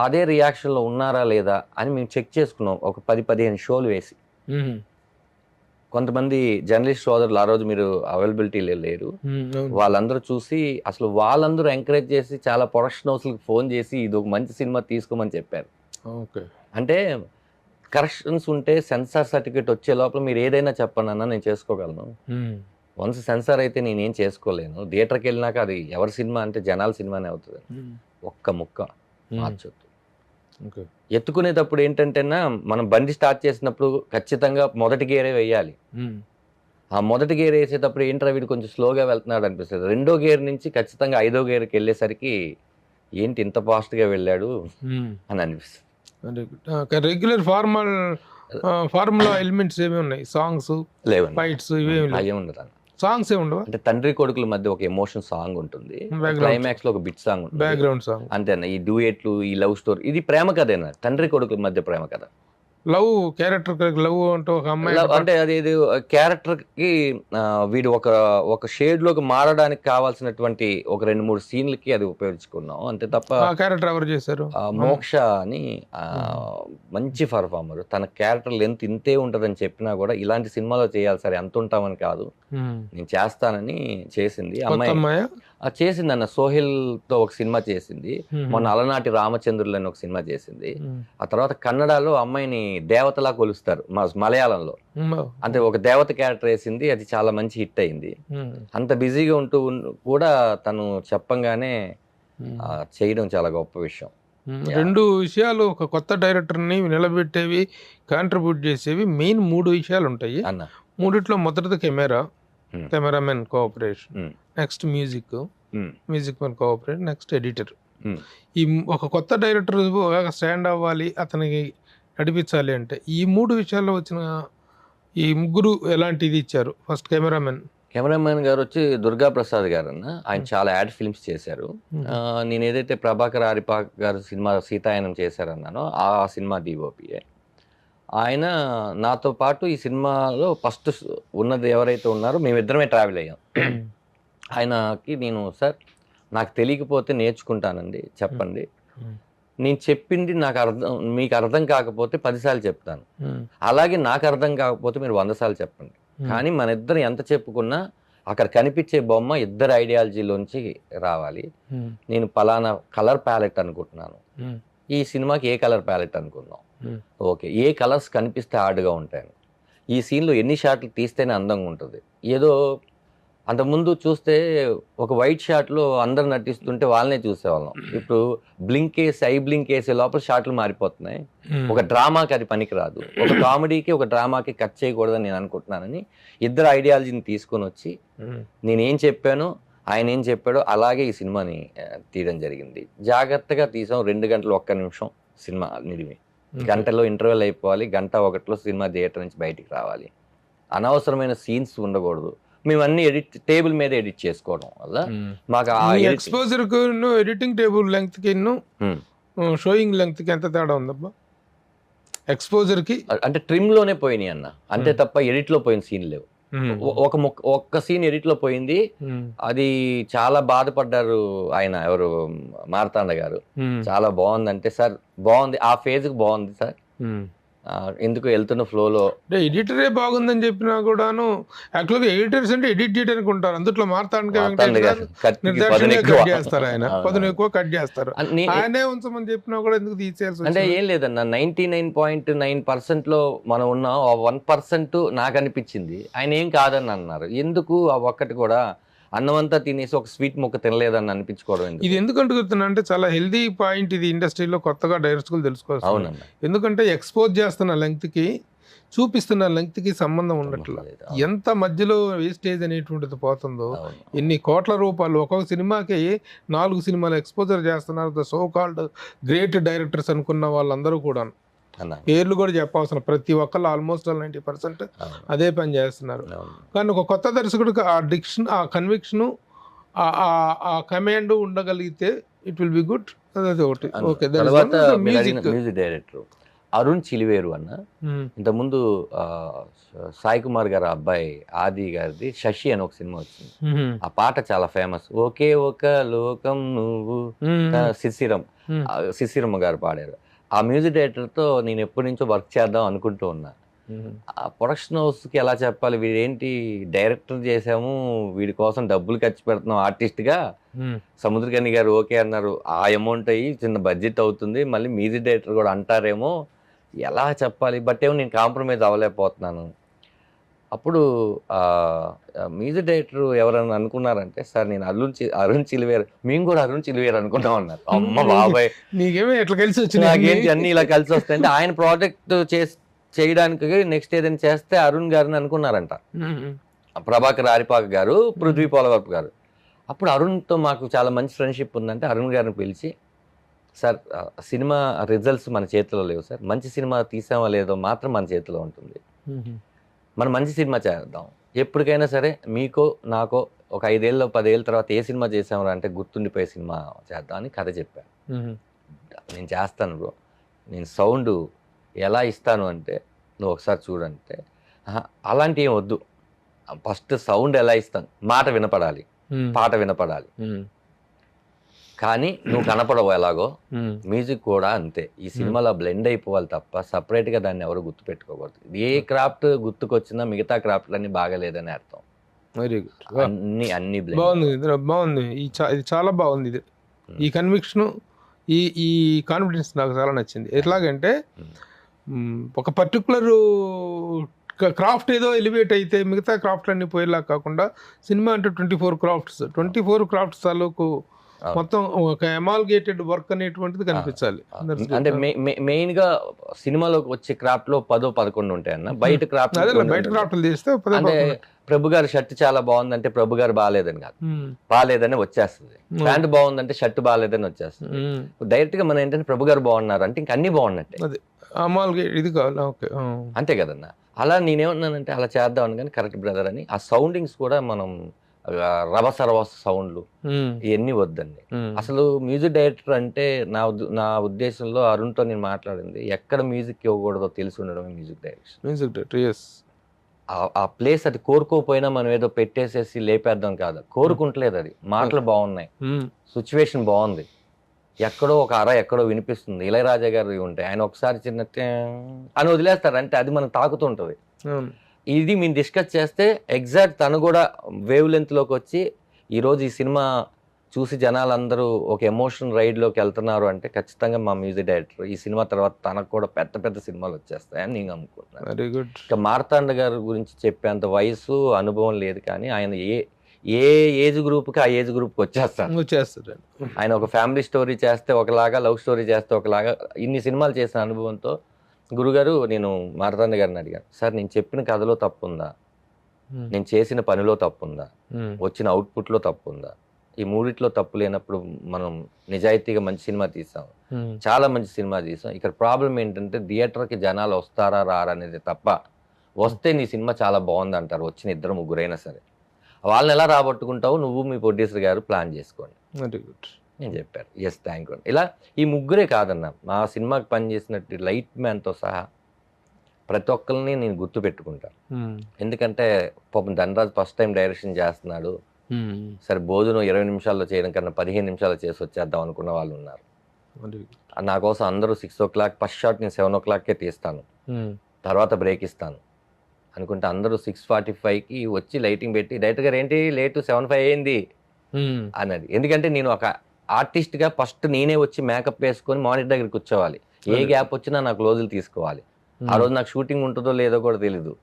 అదే రియాక్షన్లో ఉన్నారా లేదా అని మేము చెక్ చేసుకున్నాం. ఒక 10-15 షోలు వేసి, కొంతమంది జర్నలిస్ట్ సోదరులు ఆ రోజు మీరు అవైలబిలిటీ లేరు, వాళ్ళందరూ చూసి అసలు వాళ్ళందరూ ఎంకరేజ్ చేసి చాలా ప్రొడక్షన్ హౌస్లకు ఫోన్ చేసి ఇది ఒక మంచి సినిమా తీసుకోమని చెప్పారు. అంటే కరెక్షన్స్ ఉంటే సెన్సార్ సర్టిఫికేట్ వచ్చే లోపల మీరు ఏదైనా చెప్పండి అన్న, నేను చేసుకోగలను. వన్స్ సెన్సార్ అయితే నేనేం చేసుకోలేను. థియేటర్కి వెళ్ళినాక అది ఎవరి సినిమా అంటే జనాల సినిమానే అవుతుంది. ఒక్క ముక్క మార్చొద్దు. ఎత్తుకునేటప్పుడు ఏంటంటేనా, మనం బండి స్టార్ట్ చేసినప్పుడు ఖచ్చితంగా మొదటి గేరే వేయాలి. ఆ మొదటి గేర్ వేసేటప్పుడు ఏంట్రా వీడు కొంచెం స్లోగా వెళ్తున్నాడు అనిపిస్తుంది. 2వ గేర్ నుంచి ఖచ్చితంగా 5వ గేర్కి వెళ్ళేసరికి ఏంటి ఇంత ఫాస్ట్గా వెళ్ళాడు అని అనిపిస్తుంది. రెగ్యులర్ ఫార్ములా ఎలిమెంట్స్ ఏమి ఉన్నాయి? సాంగ్స్ లేవు, ఫైట్స్ అవి ఉండదు. సాంగ్స్ ఏ ఉండవు. అంటే తండ్రి కొడుకుల మధ్య ఒక ఎమోషన్ సాంగ్ ఉంటుంది, క్లైమాక్స్ లో ఒక బిట్ సాంగ్ ఉంటుంది, బ్యాక్గ్రౌండ్ సాంగ్. అంతేనా? ఈ డ్యూయెట్లు, ఈ లవ్ స్టోరీ, ఇది ప్రేమ కథేనా? తండ్రి కొడుకుల మధ్య ప్రేమ కథ. లవ్ క్యారెక్టర్ లవ్ అంటే ఒక అమ్మాయి అంటే అది క్యారెక్టర్ కి వీడు ఒక షేడ్ లోకి మారడానికి కావాల్సినటువంటి ఒక 2-3 సీన్లకి అది ఉపయోగించుకున్నాం అంతే తప్ప. క్యారెక్టర్ ఎవరు చేశారు? మోక్ష అని మంచి పర్ఫార్మర్. తన క్యారెక్టర్ లెంత్ ఇంతే ఉంటదని చెప్పినా కూడా ఇలాంటి సినిమాలో చేయాలి సరే ఎంత ఉంటామని కాదు, నేను చేస్తానని చేసింది అమ్మాయి. చేసింది అన్న. సోహెల్ తో ఒక సినిమా చేసింది, మొన్న అలనాటి రామచంద్రులు అని ఒక సినిమా చేసింది. ఆ తర్వాత కన్నడలో అమ్మాయిని దేవతలా కొలుస్తారు మలయాళంలో, అంటే ఒక దేవత క్యారెక్టర్ వేసింది, అది చాలా మంచి హిట్ అయింది. అంత బిజీగా ఉంటూ కూడా తను చెప్పంగానే చేయడం చాలా గొప్ప విషయం. 2 విషయాలు ఒక కొత్త డైరెక్టర్ని నిలబెట్టేవి, కాంట్రిబ్యూట్ చేసేవి మెయిన్ 3 విషయాలు ఉంటాయి అన్న. 3 మొదటిది cameraman cooperation, next music men cooperation, next editor. ఈ ఒక కొత్త డైరెక్టర్ స్టాండ్ అవ్వాలి, అతనికి నడిపించాలి అంటే ఈ 3 విషయాల్లో వచ్చిన ఈ ముగ్గురు ఎలాంటిది ఇచ్చారు? ఫస్ట్ కెమెరామెన్ గారు వచ్చి దుర్గా ప్రసాద్ గారు అన్న. ఆయన చాలా యాడ్ ఫిల్మ్స్ చేశారు. నేను ఏదైతే ప్రభాకర్ ఆరిపాక్ గారు సినిమా సీతాయనం చేశారన్నానో ఆ సినిమా డిఓపిఏ. ఆయన నాతో పాటు ఈ సినిమాలో ఫస్ట్ ఉన్నది ఎవరైతే ఉన్నారో మేమిద్దరమే ట్రావెల్ అయ్యాం. ఆయనకి నేను, సార్ నాకు తెలియకపోతే నేర్చుకుంటానండి, చెప్పండి. నేను చెప్పింది మీకు అర్థం కాకపోతే 10 సార్లు చెప్తాను, అలాగే నాకు అర్థం కాకపోతే మీరు 100 సార్లు చెప్పండి. కానీ మన ఇద్దరు ఎంత చెప్పుకున్నా అక్కడ కనిపించే బొమ్మ ఇద్దరు ఐడియాలజీలోంచి రావాలి. నేను పలానా కలర్ ప్యాలెట్ అనుకుంటున్నాను, ఈ సినిమాకి ఏ కలర్ ప్యాలెట్ అనుకుందాం, ఓకే ఏ కలర్స్ కనిపిస్తే హార్డ్గా ఉంటాయి, ఈ సీన్లో ఎన్ని షాట్లు తీస్తేనే అందంగా ఉంటుంది. ఏదో అంతకుముందు చూస్తే ఒక వైట్ షాట్ లో అందరు నటిస్తుంటే వాళ్ళనే చూసేవాళ్ళం. ఇప్పుడు బ్లింక్ వేసి ఐ బ్లింక్ వేసే లోపల షాట్లు మారిపోతున్నాయి. ఒక డ్రామాకి అది పనికిరాదు, ఒక కామెడీకి ఒక డ్రామాకి కట్ చేయకూడదని నేను అనుకుంటున్నానని ఇద్దరు ఐడియాలజీని తీసుకొని వచ్చి నేనేం చెప్పాను ఆయన ఏం చెప్పాడో అలాగే ఈ సినిమాని తీయడం జరిగింది. జాగ్రత్తగా తీసాం. 2 గంటలు 1 నిమిషం సినిమా నిడివి. గంటలో ఇంటర్వెల్ అయిపోవాలి, 1:01 సినిమా థియేటర్ నుంచి బయటికి రావాలి. అనవసరమైన సీన్స్ ఉండకూడదు. మేము అన్ని టేబుల్ మీద ఎడిట్ చేసుకోవడం వల్ల మాకు ఎక్స్పోజర్ కు ఎడిటింగ్ టేబుల్ లెంగ్త్ కి షోయింగ్ లెంగ్త్ కి ఎంత తేడా ఉందబ్బా? ఎక్స్పోజర్ కి అంటే ట్రిమ్ లోనే పోయినాయి అన్న, అంతే తప్ప ఎడిట్ లో పోయిన సీన్ లేవు. ఒక్క సీన్ ఎడిట్ లో పోయింది. అది చాలా బాధపడ్డారు ఆయన, ఎవరు మార్తాండ గారు. చాలా బాగుంది అంటే, సార్ బాగుంది, ఆ ఫేజ్ కి బాగుంది సార్, ఎందుకు వెళ్తున్న ఫ్లోలో ఎడిటరే బాగుందని చెప్పినా కూడాను యాక్చువల్గా ఎడిటర్స్ అంటే ఎడిట్ చేయడానికి ఉంటారు. అందులో మార్తాండ కట్ చేస్తారు, ఆయన పదును ఎక్కువ కట్ చేస్తారు. ఆయనే ఉంచమని చెప్పినా కూడా ఎందుకు తీసేయాల్సి అంటే ఏం లేదన్న, 99.9% లో మనం ఉన్న 1% నాకు అనిపించింది ఆయన ఏం కాదని అన్నారు. ఎందుకు ఆ ఒక్కటి కూడా అన్నమంతా తినేసి ఒక స్వీట్ ముక్క తినలేదని అనిపించుకోవడం. ఇది ఎందుకు అంటున్నా అంటే చాలా హెల్దీ పాయింట్ ఇది. ఇండస్ట్రీలో కొత్తగా డైరెక్టర్లు తెలుసుకోవాలి. అవునన్న, ఎందుకంటే ఎక్స్పోజ్ చేస్తున్న లెంగ్త్ కి చూపిస్తున్న లెంగ్త్ కి సంబంధం ఉండట్లేదు. ఎంత మధ్యలో వేస్టేజ్ అనేటువంటిది పోతుందో, ఎన్ని కోట్ల రూపాయలు ఒక్కొక్క సినిమాకి 4 సినిమాలు ఎక్స్పోజర్ చేస్తున్నారు. The so called great directors అనుకున్న వాళ్ళందరూ కూడా పేర్లు కూడా చెప్పవసరం, ప్రతి ఒక్కళ్ళు ఆల్మోస్ట్ 90% అదే పని చేస్తున్నారు. కానీ ఒక కొత్త దర్శకుడికి ఆ డిక్షన్, ఆ కన్విక్షన్, ఆ కమాండ్ ఉండగలిగితే ఇట్ విల్ బి గుడ్. అదే ఒకటి. Okay, music director Arun Chiliveru అన్న. ఇంతకుముందు సాయి కుమార్ గారు అబ్బాయి ఆది గారిది శశి అని ఒక సినిమా వచ్చింది. ఆ పాట చాలా ఫేమస్. ఒకే ఒక లోకం నువ్వు, శిశిరమ్మ గారు పాడారు. ఆ మ్యూజిక్ డైరెక్టర్తో నేను ఎప్పటి నుంచో వర్క్ చేద్దాం అనుకుంటూ ఉన్నా. ఆ ప్రొడక్షన్ హౌస్కి ఎలా చెప్పాలి, వీడేంటి డైరెక్టర్ చేసాము, వీడి కోసం డబ్బులు ఖర్చు పెడుతున్నాం ఆర్టిస్ట్గా. సముద్రకని గారు ఓకే అన్నారు. ఆ అమౌంట్ అయ్యి చిన్న బడ్జెట్ అవుతుంది, మళ్ళీ మ్యూజిక్ డైరెక్టర్ కూడా అంటారేమో, ఎలా చెప్పాలి. బట్ ఏమో నేను కాంప్రమైజ్ అవ్వలేకపోతున్నాను. అప్పుడు మ్యూజిక్ డైరెక్టర్ ఎవరన్నా అనుకున్నారంటే, సార్ నేను అరుణ్ చిలివేరు, మేము కూడా అరుణ్ చిలివేరు అనుకున్నాం అన్నారు. అమ్మ బాబాయ్, నీకేమో ఎట్లా కలిసి వచ్చింది, నాకేంటి అన్ని ఇలా కలిసి వస్తాయంటే, ఆయన ప్రాజెక్ట్ చేయడానికి నెక్స్ట్ ఏదైనా చేస్తే అరుణ్ గారిని అనుకున్నారంట. ప్రభాకర్ ఆరిపాక గారు, పృథ్వీ పోలవరపు గారు. అప్పుడు అరుణ్తో మాకు చాలా మంచి ఫ్రెండ్షిప్ ఉందంటే అరుణ్ గారిని పిలిచి, సార్ సినిమా రిజల్ట్స్ మన చేతిలో లేవు సార్, మంచి సినిమా తీసామో లేదో మాత్రం మన చేతిలో ఉంటుంది, మనం మంచి సినిమా చేద్దాం, ఎప్పటికైనా సరే మీకో నాకో ఒక 5 ఏళ్ళు 10 ఏళ్ళ తర్వాత ఏ సినిమా చేసామరా అంటే గుర్తుండిపోయే సినిమా చేద్దాం అని కథ చెప్పాను. నేను చేస్తాను బ్రో, నేను సౌండ్ ఎలా ఇస్తాను అంటే నువ్వు ఒకసారి చూడంటే, అలాంటి ఏం వద్దు, ఫస్ట్ సౌండ్ ఎలా ఇస్తాను, మాట వినపడాలి, పాట వినపడాలి, కానీ నువ్వు కనపడవు ఎలాగో, మ్యూజిక్ కూడా అంతే. ఈ సినిమాలో బ్లెండ్ అయిపోవాలి తప్ప సపరేట్గా దాన్ని ఎవరు గుర్తు పెట్టుకోకూడదు. ఏ క్రాఫ్ట్ గుర్తుకొచ్చినా మిగతా క్రాఫ్ట్లన్నీ బాగాలేదని అర్థం. వెరీ గుడ్, అన్ని బాగుంది. ఇది చాలా బాగుంది. ఇది ఈ కన్విక్షన్, ఈ కాన్ఫిడెన్స్ నాకు చాలా నచ్చింది. ఎట్లాగంటే ఒక పర్టికులర్ క్రాఫ్ట్ ఏదో ఎలివేట్ అయితే మిగతా క్రాఫ్ట్లు అన్ని పోయేలా కాకుండా, సినిమా అంటే 24 క్రాఫ్ట్స్ తాలూకు మొత్తం ఒక ఎమాల్గేటెడ్ వర్క్ అనేటువంటిది కనిపించాలి. అంటే మెయిన్ గా సినిమాలోకి వచ్చే క్రాఫ్ట్ లో 10-11 ఉంటాయన్న. బయట క్రాఫ్ట్లు తీస్తే అంటే ప్రభు గారి షర్ట్ చాలా బాగుందంటే ప్రభు గారు బాగాలేదని కాదు, బాగాలేదని వచ్చేస్తుంది. ప్యాంట్ బాగుందంటే షర్ట్ బాగాలేదని వచ్చేస్తుంది. డైరెక్ట్ గా మనం ఏంటంటే ప్రభు గారు బాగున్నారు అంటే ఇంక అన్ని బాగున్నట్టే, ఇది కావాలి. ఓకే, అంతే కదన్న. అలా నేనేమన్నానంటే అలా చేద్దాం అని, కానీ కరెక్ట్ బ్రదర్ అని. ఆ సౌండింగ్స్ కూడా మనం రవసరవస సౌండ్లు ఇవన్నీ వద్దండి. అసలు మ్యూజిక్ డైరెక్టర్ అంటే నా ఉద్దేశంలో అరుణ్తో నేను మాట్లాడింది, ఎక్కడ మ్యూజిక్ ఇవ్వకూడదో తెలిసి ఉండడమే మ్యూజిక్ డైరెక్టర్. ఆ ప్లేస్ అది కోరుకోపోయినా మనం ఏదో పెట్టేసేసి లేపేద్దాం కాదు, కోరుకుంటలేదు. అది మాటలు బాగున్నాయి, సిచ్యువేషన్ బాగుంది, ఎక్కడో ఒక అర ఎక్కడో వినిపిస్తుంది. ఇళయరాజా గారు ఉంటాయి, ఆయన ఒకసారి చిన్న అని వదిలేస్తారు, అంటే అది మనం తాకుతుంటది. ఇది మేము డిస్కస్ చేస్తే ఎగ్జాక్ట్ తను కూడా వేవ్ లెంత్లోకి వచ్చి ఈరోజు ఈ సినిమా చూసి జనాలందరూ ఒక ఎమోషన్ రైడ్లోకి వెళ్తున్నారు అంటే ఖచ్చితంగా మా మ్యూజిక్ డైరెక్టర్ ఈ సినిమా తర్వాత తనకు కూడా పెద్ద పెద్ద సినిమాలు వచ్చేస్తాయని నేను అనుకుంటున్నాను. Very good. ఇక మార్తాండ గారి గురించి చెప్పేంత వయసు అనుభవం లేదు, కానీ ఆయన ఏ ఏజ్ గ్రూప్కి ఆ ఏజ్ గ్రూప్కి వచ్చేస్తాను. వచ్చేస్తారు. ఆయన ఒక ఫ్యామిలీ స్టోరీ చేస్తే ఒకలాగా, లవ్ స్టోరీ చేస్తే ఒకలాగా, ఇన్ని సినిమాలు చేసిన అనుభవంతో గురుగారు నేను మారతాండ గారిని అడిగాను, సార్ నేను చెప్పిన కథలో తప్పు ఉందా, నేను చేసిన పనిలో తప్పు ఉందా, వచ్చిన అవుట్పుట్లో తప్పు ఉందా, ఈ మూడిట్లో తప్పు లేనప్పుడు మనం నిజాయితీగా మంచి సినిమా తీసాం, చాలా మంచి సినిమా తీసాం, ఇక్కడ ప్రాబ్లం ఏంటంటే థియేటర్కి జనాలు వస్తారా రారా అనేది తప్ప, వస్తే నీ సినిమా చాలా బాగుంది అంటారు వచ్చిన 2-3 అయినా సరే, వాళ్ళని ఎలా రాబట్టుకుంటావు నువ్వు మీ ప్రొడ్యూసర్ గారు ప్లాన్ చేసుకోండి నేను చెప్పారు. Yes thank you. ఇలా ఈ ముగ్గురే కాదన్న, మా సినిమాకి పనిచేసినట్టు లైట్ మ్యాన్తో సహా ప్రతి ఒక్కరిని నేను గుర్తు పెట్టుకుంటాను. ఎందుకంటే పాపం ధనరాజ్ ఫస్ట్ టైం డైరెక్షన్ చేస్తున్నాడు, సరే భోజనం 20 నిమిషాల్లో చేయడం కన్నా 15 నిమిషాల్లో చేసి వచ్చేద్దాం అనుకున్న వాళ్ళు ఉన్నారు. నా కోసం అందరూ 6 o'clock ఫస్ట్ షాట్ నేను 7 o'clockకే తీస్తాను, తర్వాత బ్రేక్ ఇస్తాను అనుకుంటే అందరూ 6:45కి వచ్చి లైటింగ్ పెట్టి డైరెక్టర్ గారు ఏంటి లేటు 7:05 అయింది అన్నది. ఎందుకంటే నేను ఒక ఆర్టిస్ట్గా ఫస్ట్ నేనే వచ్చి మేకప్ వేసుకొని మానిటర్ దగ్గర కూర్చోవాలి, ఏ గ్యాప్ వచ్చినా నాకు క్లోజులు తీసుకోవాలి. ఆ రోజు నాకు షూటింగ్ ఉంటుందో లేదో కూడా తెలీదు,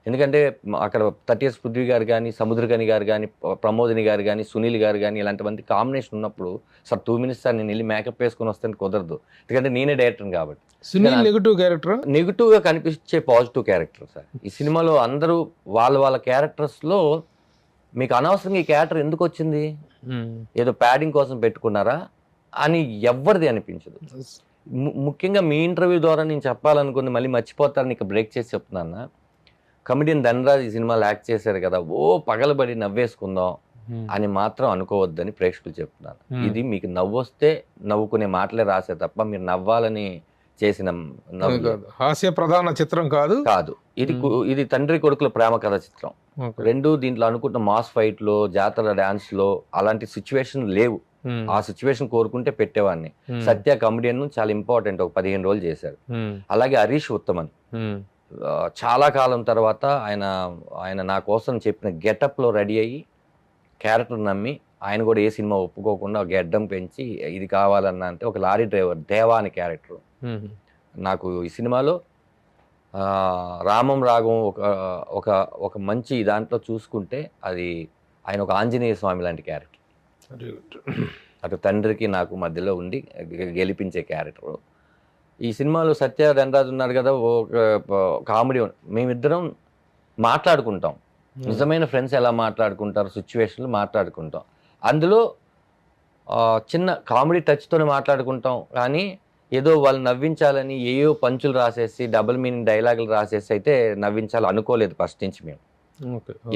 ఎందుకంటే అక్కడ 30 పృథ్వీ గారు కానీ, సముద్రకని గారు కానీ, ప్రమోదిని గారు కానీ, సునీల్ గారు కానీ ఇలాంటి మంది కాంబినేషన్ ఉన్నప్పుడు సార్ 2 minutes సార్ నేను వెళ్ళి మేకప్ వేసుకొని వస్తాను కుదరదు, ఎందుకంటే నేనే డైరెక్టర్ కాబట్టి. సునీల్ నెగటివ్ క్యారెక్టర్, నెగిటివ్గా కనిపించే పాజిటివ్ క్యారెక్టర్ సార్. ఈ సినిమాలో అందరూ వాళ్ళ క్యారెక్టర్స్లో మీకు అనవసరంగా ఈ క్యారెక్టర్ ఎందుకు వచ్చింది, ఏదో ప్యాడింగ్ కోసం పెట్టుకున్నారా అని ఎవ్వరిది అనిపించదు. ముఖ్యంగా మీ ఇంటర్వ్యూ ద్వారా నేను చెప్పాలనుకుంది మళ్ళీ మర్చిపోతారని ఇక బ్రేక్ చేసి చెప్తున్నాను. కమెడియన్ ధనరాజ్ ఈ సినిమాలో యాక్ట్ చేశారు కదా, పగలబడి నవ్వేసుకుందాం అని మాత్రం అనుకోవద్దని ప్రేక్షకులు చెప్తున్నాను. ఇది మీకు నవ్వొస్తే నవ్వుకునే మాటలే రాసే తప్ప మీరు నవ్వాలని చేసిన హాస్య ప్రధాన చిత్రం కాదు. ఇది తండ్రి కొడుకుల ప్రేమ కథ చిత్రం. రెండు దీంట్లో అనుకుంటున్న మాస్ ఫైట్లో, జాతర డాన్స్ లో అలాంటి సిచ్యువేషన్ లేవు. ఆ సిచ్యువేషన్ కోరుకుంటే పెట్టేవాడిని. సత్య కమెడియన్ చాలా ఇంపార్టెంట్, ఒక 15 రోజులు చేశారు. అలాగే హరీష్ ఉత్తమన్ చాలా కాలం తర్వాత ఆయన నా కోసం చెప్పిన గెటప్ లో రెడీ అయ్యి క్యారెక్టర్ నమ్మి ఆయన కూడా ఏ సినిమా ఒప్పుకోకుండా గెడ్డం పెంచి ఇది కావాలన్నా అంటే ఒక లారీ డ్రైవర్ దేవా అనే క్యారెక్టర్ నాకు ఈ సినిమాలో రామం రాగం ఒక మంచి దాంట్లో చూసుకుంటే అది ఆయన ఒక ఆంజనేయ స్వామి లాంటి క్యారెక్టర్. అటు తండ్రికి నాకు మధ్యలో ఉండి గెలిపించే క్యారెక్టర్. ఈ సినిమాలో సత్య ధనరాజ్ ఉన్నారు కదా, ఒక కామెడీ. మేమిద్దరం మాట్లాడుకుంటాం, నిజమైన ఫ్రెండ్స్ ఎలా మాట్లాడుకుంటారు సిచ్యువేషన్లు మాట్లాడుకుంటాం. అందులో చిన్న కామెడీ టచ్తోనే మాట్లాడుకుంటాం, కానీ ఏదో వాళ్ళు నవ్వించాలని ఏయో పంచులు రాసేసి డబుల్ మీనింగ్ డైలాగులు రాసేసి అయితే నవ్వించాలి అనుకోలేదు ఫస్ట్ నుంచి మేము.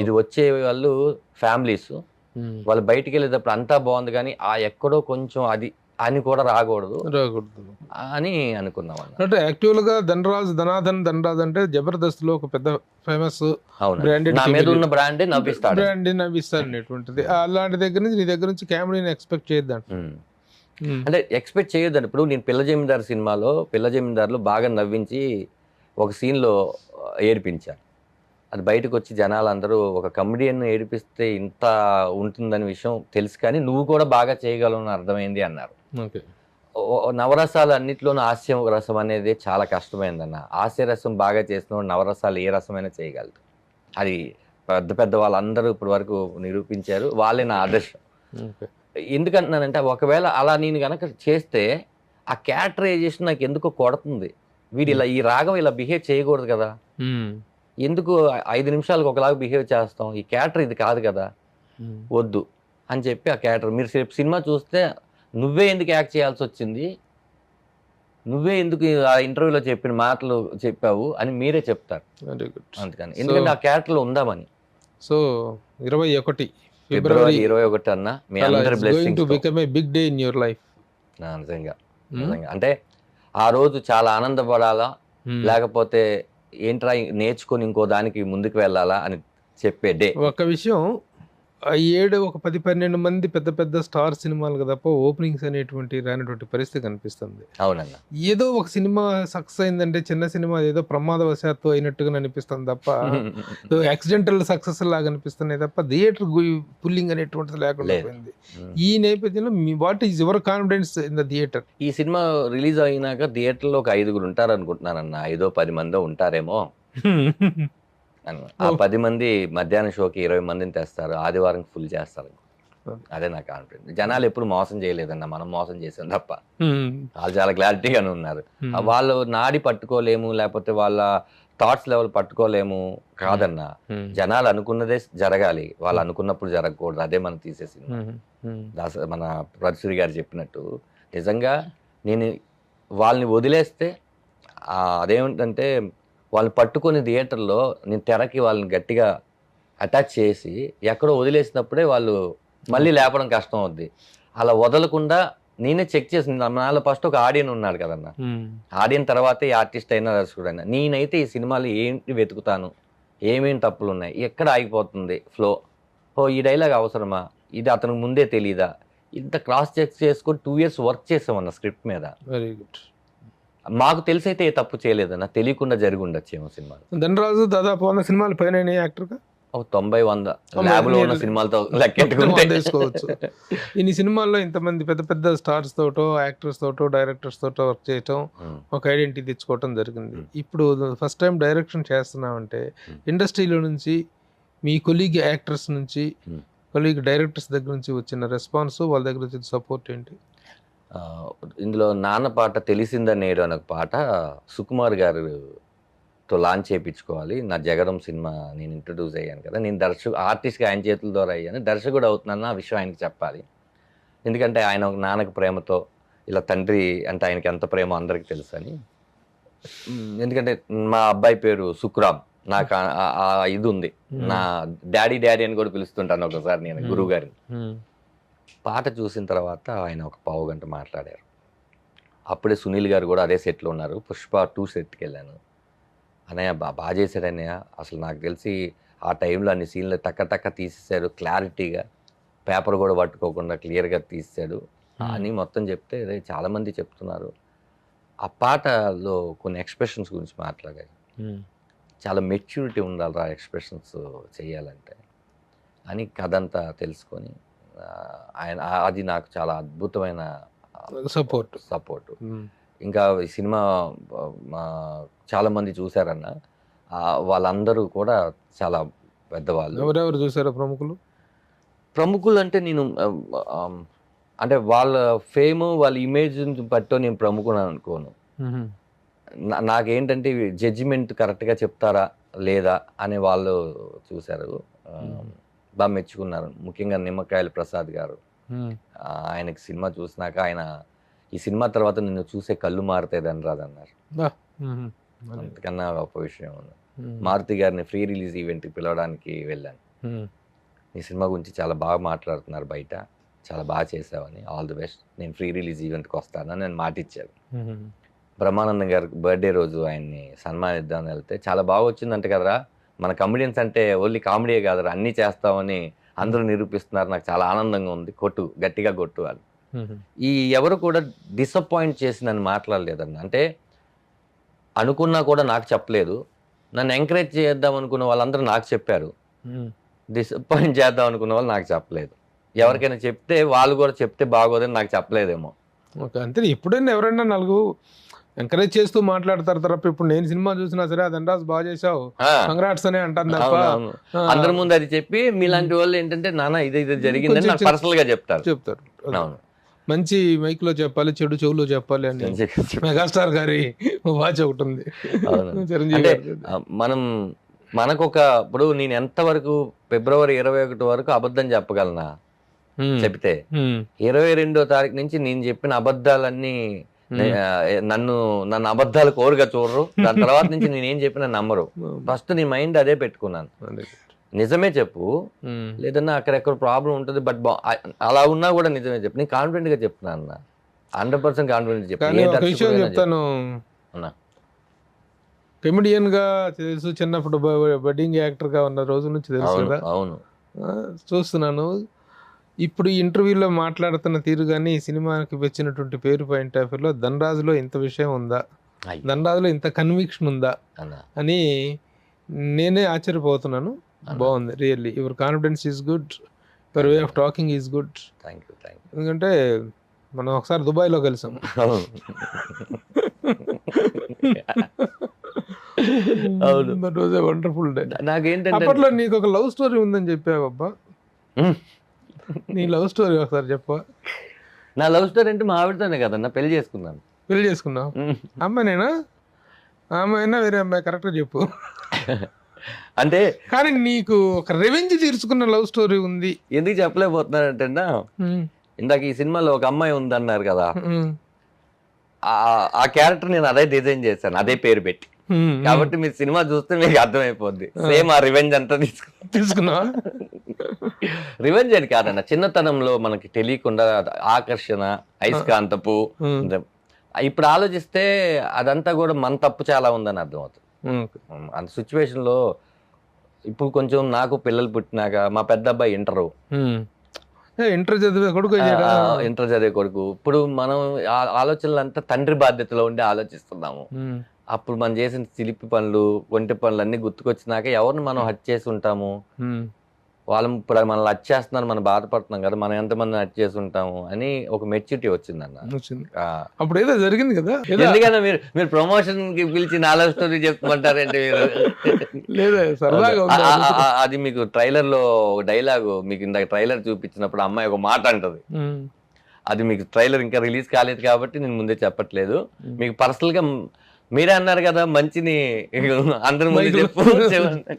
ఇది వచ్చే వాళ్ళు ఫ్యామిలీస్, వాళ్ళు బయటికి వెళ్ళేటప్పుడు అంతా బాగుంది కానీ ఆ ఎక్కడో కొంచెం అది అని కూడా రాకూడదు అని అనుకున్నాం. అంటే యాక్చువల్ గా ధనాధన్ ధనరాజ్ అంటే జబర్దస్త్ లో ఒక పెద్ద ఫేమస్ బ్రాండ్ నవ్విస్తాడు అనేటువంటిది. అలాంటి దగ్గర నుంచి నీ దగ్గర నుంచి కామెడీని ఎక్స్పెక్ట్ చేయొద్దాం అంటే ఎక్స్పెక్ట్ చేయొద్దండి. ఇప్పుడు నేను పిల్ల జమీందారు సినిమాలో పిల్ల జమీందారులో బాగా నవ్వించి ఒక సీన్లో ఏడిపించాను. అది బయటకు వచ్చి జనాలందరూ ఒక కమెడియన్ ఏడిపిస్తే ఇంత ఉంటుందని విషయం తెలుసు కానీ నువ్వు కూడా బాగా చేయగలవు అని అర్థమైంది అన్నారు. నవరసాలు అన్నిట్లోనూ హాస్యం రసం అనేది చాలా కష్టమైందన్న. హాస్యరసం బాగా చేసిన నవరసాలు ఏ రసమైనా చేయగలరు. అది పెద్ద వాళ్ళందరూ ఇప్పటి వరకు నిరూపించారు. వాళ్ళే నా ఆదర్శం. ఎందుకంటున్నానంటే ఒకవేళ అలా నేను కనుక చేస్తే ఆ క్యారెక్టరైజేషన్ నాకు ఎందుకో కొడుతుంది. వీడు ఇలా ఈ రాగం ఇలా బిహేవ్ చేయకూడదు కదా, ఎందుకు 5 నిమిషాలకు ఒకలాగా బిహేవ్ చేస్తాం, ఈ క్యారెక్టర్ ఇది కాదు కదా, వద్దు అని చెప్పి ఆ క్యారెక్టర్ మీరు సినిమా చూస్తే నువ్వే ఎందుకు యాక్ట్ చేయాల్సి వచ్చింది, నువ్వే ఎందుకు ఆ ఇంటర్వ్యూలో చెప్పిన మాటలు చెప్పావు అని మీరే చెప్తారు. అందుకని ఎందుకంటే ఆ క్యారెక్టర్లో ఉందామని. సో 21 ఫిబ్రవరి 21 అన్న మీ అందరి blessings big day in your life. నిజంగా అంటే ఆ రోజు చాలా ఆనందపడాలా, లేకపోతే ఏంట్రా నేర్చుకొని ఇంకో దానికి ముందుకు వెళ్ళాలా అని చెప్పే డే. ఒక విషయం, ఒక 10-12 మంది పెద్ద స్టార్ సినిమాలు తప్ప ఓపెనింగ్స్ అనేటువంటి రానటువంటి పరిస్థితి కనిపిస్తుంది. అవునన్న, ఏదో ఒక సినిమా సక్సెస్ అయిందంటే చిన్న సినిమా ఏదో ప్రమాదవశాత్తు అయినట్టుగా అనిపిస్తుంది తప్ప యాక్సిడెంటల్ సక్సెస్ లాగా అనిపిస్తున్నాయి తప్ప థియేటర్ పుల్లింగ్ అనేటువంటిది లేకుండా పోయింది. ఈ నేపథ్యంలో what is your confidence in the theatre? ఈ సినిమా రిలీజ్ అయినాక థియేటర్లో ఒక 5 ఉంటారు అనుకుంటున్నానన్న, 5-10 మంది ఉంటారేమో. ఆ 10 మంది మధ్యాహ్నం షోకి 20 మందిని తెస్తారు, ఆదివారం ఫుల్ చేస్తారు. అదే నా కాన్ఫిడెన్స్. జనాలు ఎప్పుడు మోసం చేయలేదన్న, మనం మోసం చేసాం తప్ప. వాళ్ళు చాలా క్లారిటీగానే ఉన్నారు. వాళ్ళు నాడి పట్టుకోలేము, లేకపోతే వాళ్ళ థాట్స్ లెవెల్ పట్టుకోలేము కాదన్న. జనాలు అనుకున్నదే జరగాలి, వాళ్ళు అనుకున్నప్పుడు జరగకూడదు. అదే మనం తీసేసింది. మన ప్రొడ్యూసర్ గారు చెప్పినట్టు నిజంగా నేను వాళ్ళని వదిలేస్తే అదేమిటంటే వాళ్ళు పట్టుకొని థియేటర్లో నేను తెరకి వాళ్ళని గట్టిగా అటాచ్ చేసి ఎక్కడో వదిలేసినప్పుడే వాళ్ళు మళ్ళీ లేపడం కష్టం అవుద్ది. అలా వదలకుండా నేనే చెక్ చేసి, నాలో ఫస్ట్ ఒక ఆడియన్ ఉన్నాడు కదన్న, ఆడియన్ తర్వాతే ఆర్టిస్ట్ అయినా దర్శకుడు అయినా. నేనైతే ఈ సినిమాలో ఏంటి వెతుకుతాను, ఏమేమి తప్పులు ఉన్నాయి, ఎక్కడ ఆగిపోతుంది ఫ్లో, ఈ డైలాగ్ అవసరమా, ఇది అతనికి ముందే తెలీదా, ఇంత క్రాస్ చెక్ చేసుకొని 2 years వర్క్ చేసామన్న స్క్రిప్ట్ మీద. Very good. మాకు తెలిసైతే ఏ తప్పు చేయలేదన్న, తెలియకుండా జరిగి ఉండొచ్చేమో సినిమాలు. ధనరాజు దాదాపు 100 సినిమాలు పైన యాక్టర్గా 90-100 ల్యాబ్లో ఉన్న సినిమాలతో లెక్కెట్టుకుంటే తీసుకోవచ్చు. ఇన్ని సినిమాల్లో ఇంతమంది పెద్ద పెద్ద స్టార్స్ తోటో, యాక్టర్స్ తోటో, డైరెక్టర్స్ తోటో వర్క్ చేయటం, ఒక ఐడెంటిటీ తెచ్చుకోవటం జరిగింది. ఇప్పుడు ఫస్ట్ టైం డైరెక్షన్ చేస్తున్నామంటే ఇండస్ట్రీలో నుంచి, మీ కొలీగ్ యాక్టర్స్ నుంచి, కొలీగ్ డైరెక్టర్స్ దగ్గర నుంచి వచ్చిన రెస్పాన్స్, వాళ్ళ దగ్గర వచ్చిన సపోర్ట్ ఏంటి? ఇందులో నాన్న పాట తెలిసిందా నేడు అనే పాట సుకుమార్ గారితో లాంచ్ చేయించుకోవాలి. నా జగడం సినిమా నేను ఇంట్రడ్యూస్ అయ్యాను కదా, నేను ఆర్టిస్ట్గా ఆయన చేతుల ద్వారా అయ్యాను, దర్శకుడు అవుతున్నాను, ఆ విషయం ఆయనకి చెప్పాలి. ఎందుకంటే ఆయన ఒక నాన్నకి ప్రేమతో, ఇలా తండ్రి అంటే ఆయనకి ఎంత ప్రేమో అందరికీ తెలుసు అని. ఎందుకంటే మా అబ్బాయి పేరు సుక్రామ్, నాకు ఇది ఉంది, నా డాడీ అని కూడా పిలుస్తుంటాను ఒకసారి నేను గురువు గారిని. పాట చూసిన తర్వాత ఆయన ఒక 15 గంట మాట్లాడారు. అప్పుడే సునీల్ గారు కూడా అదే సెట్లో ఉన్నారు. పుష్ప 2 సెట్కి వెళ్ళాను. అన్నయ్య బాగా చేశాడు అన్నయ్య, అసలు నాకు తెలిసి ఆ టైంలో అన్ని సీన్లు టక్క తీసేశాడు, క్లారిటీగా, పేపర్ కూడా పట్టుకోకుండా క్లియర్గా తీసాడు అని మొత్తం చెప్తే చాలామంది చెప్తున్నారు. ఆ పాటలో కొన్ని ఎక్స్ప్రెషన్స్ గురించి మాట్లాడారు. చాలా మెచ్యూరిటీ ఉండాలి ఆ ఎక్స్ప్రెషన్స్ చేయాలంటే అని కథ అంతా తెలుసుకొని ఆయన, అది నాకు చాలా అద్భుతమైన సపోర్ట్. ఇంకా ఈ సినిమా చాలామంది చూశారన్న, వాళ్ళందరూ కూడా చాలా పెద్దవాళ్ళు. ఎవరెవరు చూసారా ప్రముఖులు? అంటే నేను అంటే వాళ్ళ ఫేమ్, వాళ్ళ ఇమేజ్ పట్టో నేను ప్రముఖుడు అనుకోను. నాకేంటంటే జడ్జిమెంట్ కరెక్ట్గా చెప్తారా లేదా అనే వాళ్ళు చూశారు, బాగా మెచ్చుకున్నారు. ముఖ్యంగా నిమ్మకాయల ప్రసాద్ గారు, ఆయనకి సినిమా చూసినాక ఆయన ఈ సినిమా తర్వాత నిన్ను చూసే కళ్ళు మారుతాయి ధనరాజ్ అన్నారు. అంతకన్నా గొప్ప విషయం ఉంది. మారుతి గారిని ఫ్రీ రిలీజ్ ఈవెంట్కి పిలవడానికి వెళ్ళాను. ఈ సినిమా గురించి చాలా బాగా మాట్లాడుతున్నారు బయట, చాలా బాగా చేసావని, ఆల్ ది బెస్ట్, నేను ఫ్రీ రిలీజ్ ఈవెంట్కి వస్తానని నేను మాట ఇచ్చాను. బ్రహ్మానందం గారికి బర్త్డే రోజు ఆయన్ని సన్మానిద్దామని వెళ్తే చాలా బాగా వచ్చిందంటే కదరా, మన కమెడియన్స్ అంటే ఓన్లీ కామెడీయే కాదురా, అన్నీ చేస్తామని అందరూ నిరూపిస్తున్నారు, నాకు చాలా ఆనందంగా ఉంది, గట్టిగా కొట్టు అని. ఈ ఎవరు కూడా డిసప్పాయింట్ చేసి నన్ను మాట్లాడలేదన్న. అంటే అనుకున్నా కూడా నాకు చెప్పలేదు, నన్ను ఎంకరేజ్ చేద్దాం అనుకున్న వాళ్ళందరూ నాకు చెప్పారు, డిసప్పాయింట్ చేద్దాం అనుకున్న వాళ్ళు నాకు చెప్పలేదు. ఎవరికైనా చెప్తే వాళ్ళు కూడా చెప్తే బాగోదని నాకు చెప్పలేదేమో. అంతే, ఎప్పుడైనా ఎవరైనా నలుగురు ఎంకరేజ్ చేస్తూ మాట్లాడతారు తప్ప, ఇప్పుడు నేను సినిమా చూసినా సరే ధనరాజ్ బాగా చేసావు, కంగ్రాట్స్ అనే అంటాను తప్ప అందరి ముందు అది చెప్పి మీలాంటి వాళ్ళు ఏంటంటే నాన్న ఇది జరిగిందని నాకు పర్సనల్ గా చెప్తారు. మంచి మైక్ లో చెప్పాలి, చెడు చెవులో చెప్పాలి అని మెగాస్టార్ గారి వాచ్ ఒకటి ఉంది. అంటే ఇప్పుడు నేను ఎంతవరకు ఫిబ్రవరి 21 వరకు అబద్ధం చెప్పగలనా చెప్తే, 22వ తారీఖు నుంచి నేను చెప్పిన అబద్ధాలన్నీ నన్ను అబద్ధాలు కోరుగా చూడరు. దాని తర్వాత నుంచి నేనేం చెప్పినా నమ్మరు. ఫస్ట్ నీ మైండ్ అదే పెట్టుకున్నాను, నిజమే చెప్పు, లేదన్నా అక్కడెక్కడ ప్రాబ్లం ఉంటుంది, బట్ అలా ఉన్నా కూడా నిజమే చెప్పు. నేను కాన్ఫిడెంట్ గా చెప్తున్నాను అన్న, 100% కాన్ఫిడెంట్ చెప్తాను. కమెడియన్ గా తెలుసు, చిన్నప్పుడు బడ్డింగ్ యాక్టర్ గా ఉన్న రోజు నుంచి తెలుసు కదా. అవును, చూస్తున్నాను. ఇప్పుడు ఈ ఇంటర్వ్యూలో మాట్లాడుతున్న తీరు కానీ, ఈ సినిమాకి వచ్చినటువంటి పేరు పాయింట్ ఆఫ్ వ్యూలో ధనరాజులో ఇంత విషయం ఉందా, ధనరాజులో ఇంత కన్విక్షన్ ఉందా అని నేనే ఆశ్చర్యపోతున్నాను. బాగుంది, really your confidence is good, your way of talking is good. ఎందుకంటే మనం ఒకసారి దుబాయ్లో కలిసాం. అవును. రోజే వండర్ఫుల్ డే. నాకేంటంటే అప్పట్లో నీకు ఒక లవ్ స్టోరీ ఉందని చెప్పావు అబ్బా, ఉమ్, నీ లవ్ స్టోరీ ఒకసారి చెప్పవా? నా లవ్ స్టోరీ అంటే మా ఆవిడతోనే కదన్నా పెళ్లి చేసుకున్నాను. పెళ్లి చేసుకున్నావు? ఉమ్. అమ్మాయినేనా? ఆ అమ్మాయినా వేరే అమ్మాయి? కరెక్ట్గా చెప్పు. అంటే కానీ నీకు ఒక రెవెంజ్ తీర్చుకున్న లవ్ స్టోరీ ఉంది. ఎందుకు చెప్పలేకపోతున్నానంటే ఇందాక ఈ సినిమాలో ఒక అమ్మాయి ఉందన్నారు కదా, ఆ క్యారెక్టర్ నేను అదే డిజైన్ చేశాను, అదే పేరు పెట్టి. కాబట్టి మీరు సినిమా చూస్తే మీకు అర్థమైపోద్ది. సేమ్ ఆ రివెంజ్ అంతా తీసుకున్నావా? రివెంజ్ అని కాదన్న, చిన్నతనంలో మనకి తెలియకుండా ఆకర్షణ, అయస్కాంతపు. ఇప్పుడు ఆలోచిస్తే అదంతా కూడా మన తప్పు చాలా ఉందని అర్థమవుతుంది. అంత సిచ్యువేషన్ లో ఇప్పుడు కొంచెం నాకు పిల్లలు పుట్టినాక మా పెద్ద అబ్బాయి ఇంటర్ చదివే కొడుకు, ఇంటర్ చదివే కొడుకు. ఇప్పుడు మనం ఆలోచనలు అంతా తండ్రి బాధ్యతలో ఉండి ఆలోచిస్తున్నాము. అప్పుడు మనం చేసిన చిలిపి పనులు, ఒంటి పనులు అన్ని గుర్తుకొచ్చినాక ఎవరిని మనం హత్య చేసి ఉంటాము? వాళ్ళు ఇప్పుడు మనల్ని హత్య చేస్తున్నారు, మనం బాధపడుతున్నాం కదా, మనం ఎంతమంది హత్య చేసి ఉంటాము అని ఒక మెచ్యూరిటీ వచ్చిందన్న. అప్పుడు ఏదో జరిగింది కదా. ఎందుకన్నా మీరు ప్రమోషన్ కి పిలిచి నాలో స్టోరీ చెప్పుకుంటారంటే మీరు లేదా? అది మీకు ట్రైలర్ లో డైలాగు, మీకు ఇందాక ట్రైలర్ చూపించినప్పుడు అమ్మాయి ఒక మాట అంటది. అది మీకు ట్రైలర్ ఇంకా రిలీజ్ కాలేదు కాబట్టి నేను ముందే చెప్పట్లేదు. మీకు పర్సనల్ గా మీరే అన్నారు కదా మంచిని అందరి ముందు చెప్పు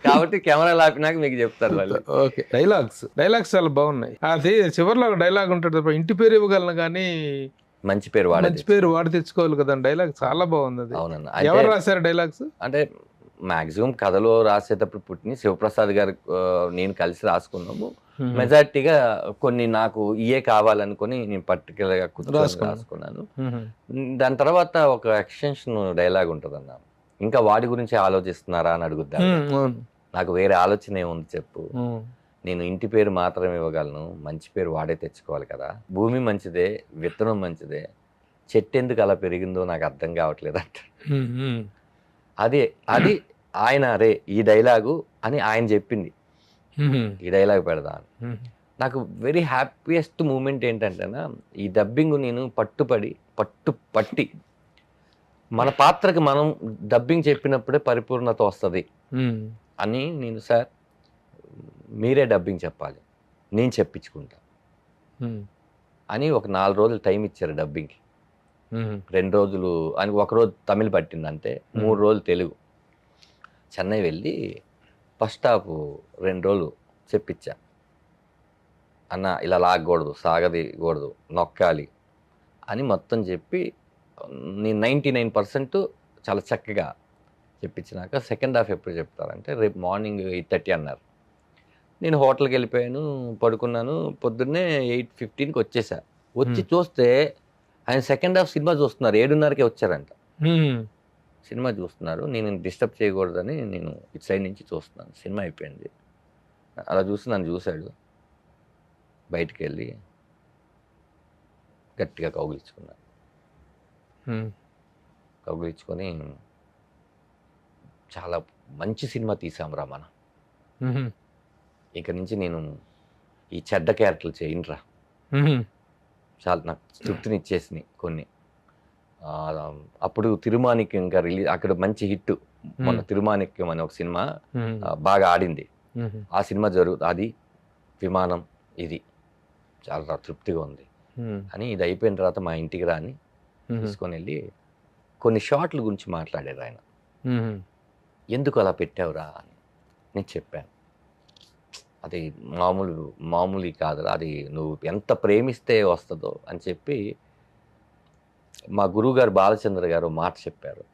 కాబట్టి కెమెరా ఆపినాక మీకు చెప్తారు వాళ్ళు. ఓకే, డైలాగ్స్ చాలా బాగున్నాయి. అది చివరిలో ఒక డైలాగ్ ఉంటుంది, ఇంటి పేరు ఇవ్వగలను కానీ మంచి పేరు వాడి తెచ్చుకోవాలి కదా. డైలాగ్ చాలా బాగుంది. అది అవునన్నా. ఎవరు రాశారు డైలాగ్స్? అంటే మాక్సిమం కథలో రాసేటప్పుడు పుట్టిన శివప్రసాద్ గారు నేను కలిసి రాసుకున్నాము. మెజారిటీగా కొన్ని నాకు ఇయే కావాలనుకుని నేను పర్టికులర్ గా రాసుకున్నాను. దాని తర్వాత ఒక ఎక్స్టెన్షన్ డైలాగ్ ఉంటుంది అన్న, ఇంకా వాడి గురించి ఆలోచిస్తున్నారా అని అడుగుద్దా. నాకు వేరే ఆలోచన ఏముంది చెప్పు, నేను ఇంటి పేరు మాత్రమే ఇవ్వగలను, మంచి పేరు వాడే తెచ్చుకోవాలి కదా. భూమి మంచిదే, విత్తనం మంచిదే, చెట్టు ఎందుకు అలా పెరిగిందో నాకు అర్థం కావట్లేదు అంట. అది ఆయన అరే ఈ డైలాగు అని ఆయన చెప్పింది, ఈ డైలాగ్ పెడదా అని. నాకు వెరీ హ్యాపీయెస్ట్ మూమెంట్ ఏంటంటేనా, ఈ డబ్బింగ్ నేను పట్టి మన పాత్రకి మనం డబ్బింగ్ చెప్పినప్పుడే పరిపూర్ణత వస్తుంది అని నేను, సార్ మీరే డబ్బింగ్ చెప్పాలి, నేను చెప్పించుకుంటా అని ఒక 4 రోజులు టైం ఇచ్చారు డబ్బింగ్కి. 2 రోజులు అని, 1 రోజు తమిళ్ పట్టింది అంతే, 3 రోజులు తెలుగు. చెన్నై వెళ్ళి ఫస్ట్ హాఫ్ 2 రోజులు చెప్పించా. అన్న ఇలా లాగకూడదు, సాగదీయకూడదు, నొక్కాలి అని మొత్తం చెప్పి నేను 99% చాలా చక్కగా చెప్పించినాక సెకండ్ హాఫ్ ఎప్పుడు చెప్తారంటే రేపు మార్నింగ్ 8:30 అన్నారు. నేను హోటల్కి వెళ్ళిపోయాను, పడుకున్నాను. పొద్దున్నే 8:15కి వచ్చేసా. వచ్చి చూస్తే ఆయన సెకండ్ హాఫ్ సినిమా చూస్తున్నారు, 7:30కే వచ్చారంట. సినిమా చూస్తున్నారు, నేను డిస్టర్బ్ చేయకూడదని నేను ఇటు సైడ్ నుంచి చూస్తున్నాను. సినిమా అయిపోయింది, అలా చూసి నన్ను చూశాడు. బయటికి వెళ్ళి గట్టిగా కౌగిలించుకున్నాను. కౌగిలించుకొని చాలా మంచి సినిమా తీసాం రా మనం, ఇక నుంచి నేను ఈ చెడ్డ క్యారెక్టర్లు చేయనురా, చాలా నాకు తృప్తిని ఇచ్చేసినాయి కొన్ని. అప్పుడు తిరుమాణిక్యం ఇంకా రిలీజ్, అక్కడ మంచి హిట్, మొన్న తిరుమాణిక్యం అనే ఒక సినిమా బాగా ఆడింది. ఆ సినిమా అది విమానం, ఇది చాలా తృప్తిగా ఉంది అని. ఇది అయిపోయిన తర్వాత మా ఇంటికి రాని తీసుకొని వెళ్ళి కొన్ని షాట్ల గురించి మాట్లాడారు ఆయన. ఎందుకు అలా పెట్టావురా అని నేను చెప్పాను. అది మామూలు కాదురా, అది నువ్వు ఎంత ప్రేమిస్తే వస్తుందో అని చెప్పి మా గురువుగారు బాలచంద్ర గారు మాట చెప్పారు.